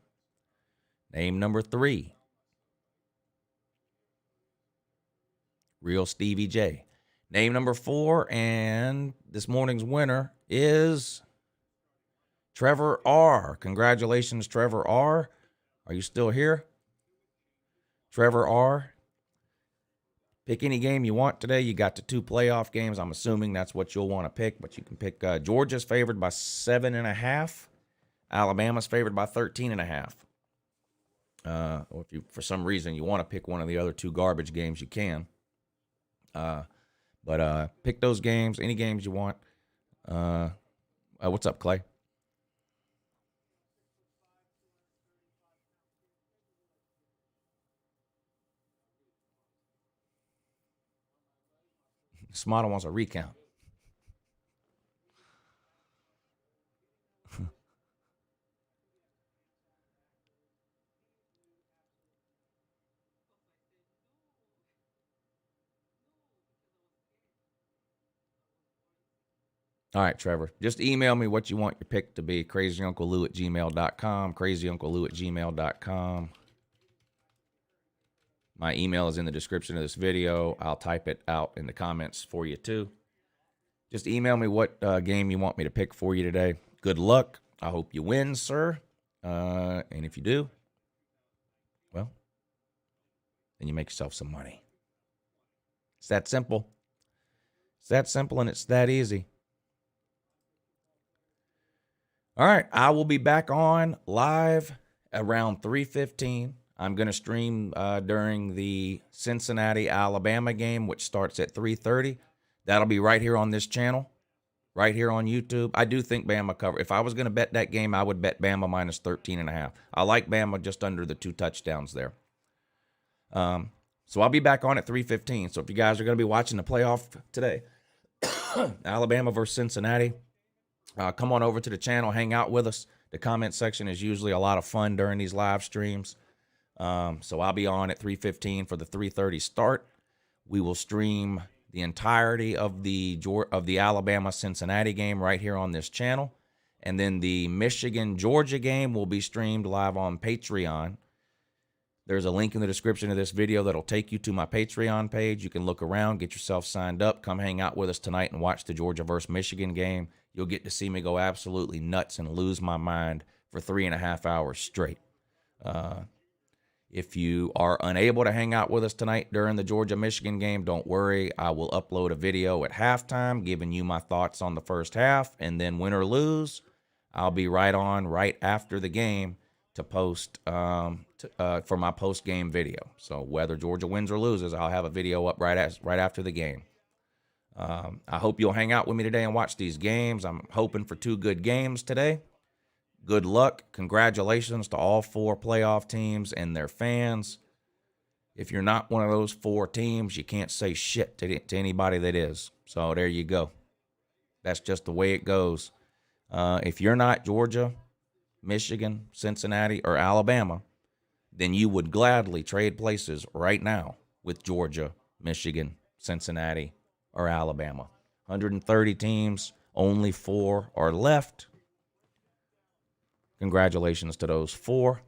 Name number 3. Real Stevie J. Name number 4, and this morning's winner is Trevor R. Congratulations, Trevor R. Are you still here? Trevor R. Pick any game you want today. You got the 2 playoff games. I'm assuming that's what you'll want to pick, but you can pick Georgia's favored by 7.5. Alabama's favored by 13.5. Or if you, for some reason, you want to pick one of the other 2 garbage games, you can. But pick those games, any games you want. What's up, Clay? Smata wants a recount. All right, Trevor. Just email me what you want your pick to be. CrazyUncleLou@gmail.com. CrazyUncleLou@gmail.com. My email is in the description of this video. I'll type it out in the comments for you, too. Just email me what game you want me to pick for you today. Good luck. I hope you win, sir. And if you do, well, then you make yourself some money. It's that simple. It's that simple, and it's that easy. All right, I will be back on live around 3:15. I'm going to stream during the Cincinnati-Alabama game, which starts at 3:30. That'll be right here on this channel, right here on YouTube. I do think Bama cover. If I was going to bet that game, I would bet Bama minus 13.5. I like Bama just under the 2 touchdowns there. So I'll be back on at 3:15. So if you guys are going to be watching the playoff today, Alabama versus Cincinnati, come on over to the channel, hang out with us. The comment section is usually a lot of fun during these live streams. So I'll be on at 3:15 for the 3:30 start. We will stream the entirety of the Alabama-Cincinnati game right here on this channel. And then the Michigan-Georgia game will be streamed live on Patreon. There's a link in the description of this video that'll take you to my Patreon page. You can look around, get yourself signed up, come hang out with us tonight and watch the Georgia versus Michigan game. You'll get to see me go absolutely nuts and lose my mind for 3.5 hours straight. If you are unable to hang out with us tonight during the Georgia-Michigan game, don't worry. I will upload a video at halftime giving you my thoughts on the first half, and then win or lose, I'll be right on right after the game to post for my post-game video. So whether Georgia wins or loses, I'll have a video up right after the game. I hope you'll hang out with me today and watch these games. I'm hoping for 2 good games today. Good luck. Congratulations to all 4 playoff teams and their fans. If you're not one of those 4 teams, you can't say shit to anybody that is. So there you go. That's just the way it goes. If you're not Georgia, Michigan, Cincinnati, or Alabama, then you would gladly trade places right now with Georgia, Michigan, Cincinnati, or Alabama. 130 teams, only 4 are left. Congratulations to those 4.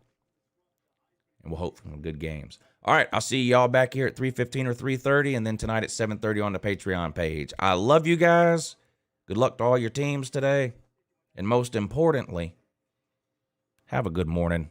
And we'll hope for some good games. All right, I'll see y'all back here at 3:15 or 3:30, and then tonight at 7:30 on the Patreon page. I love you guys. Good luck to all your teams today. And most importantly, have a good morning.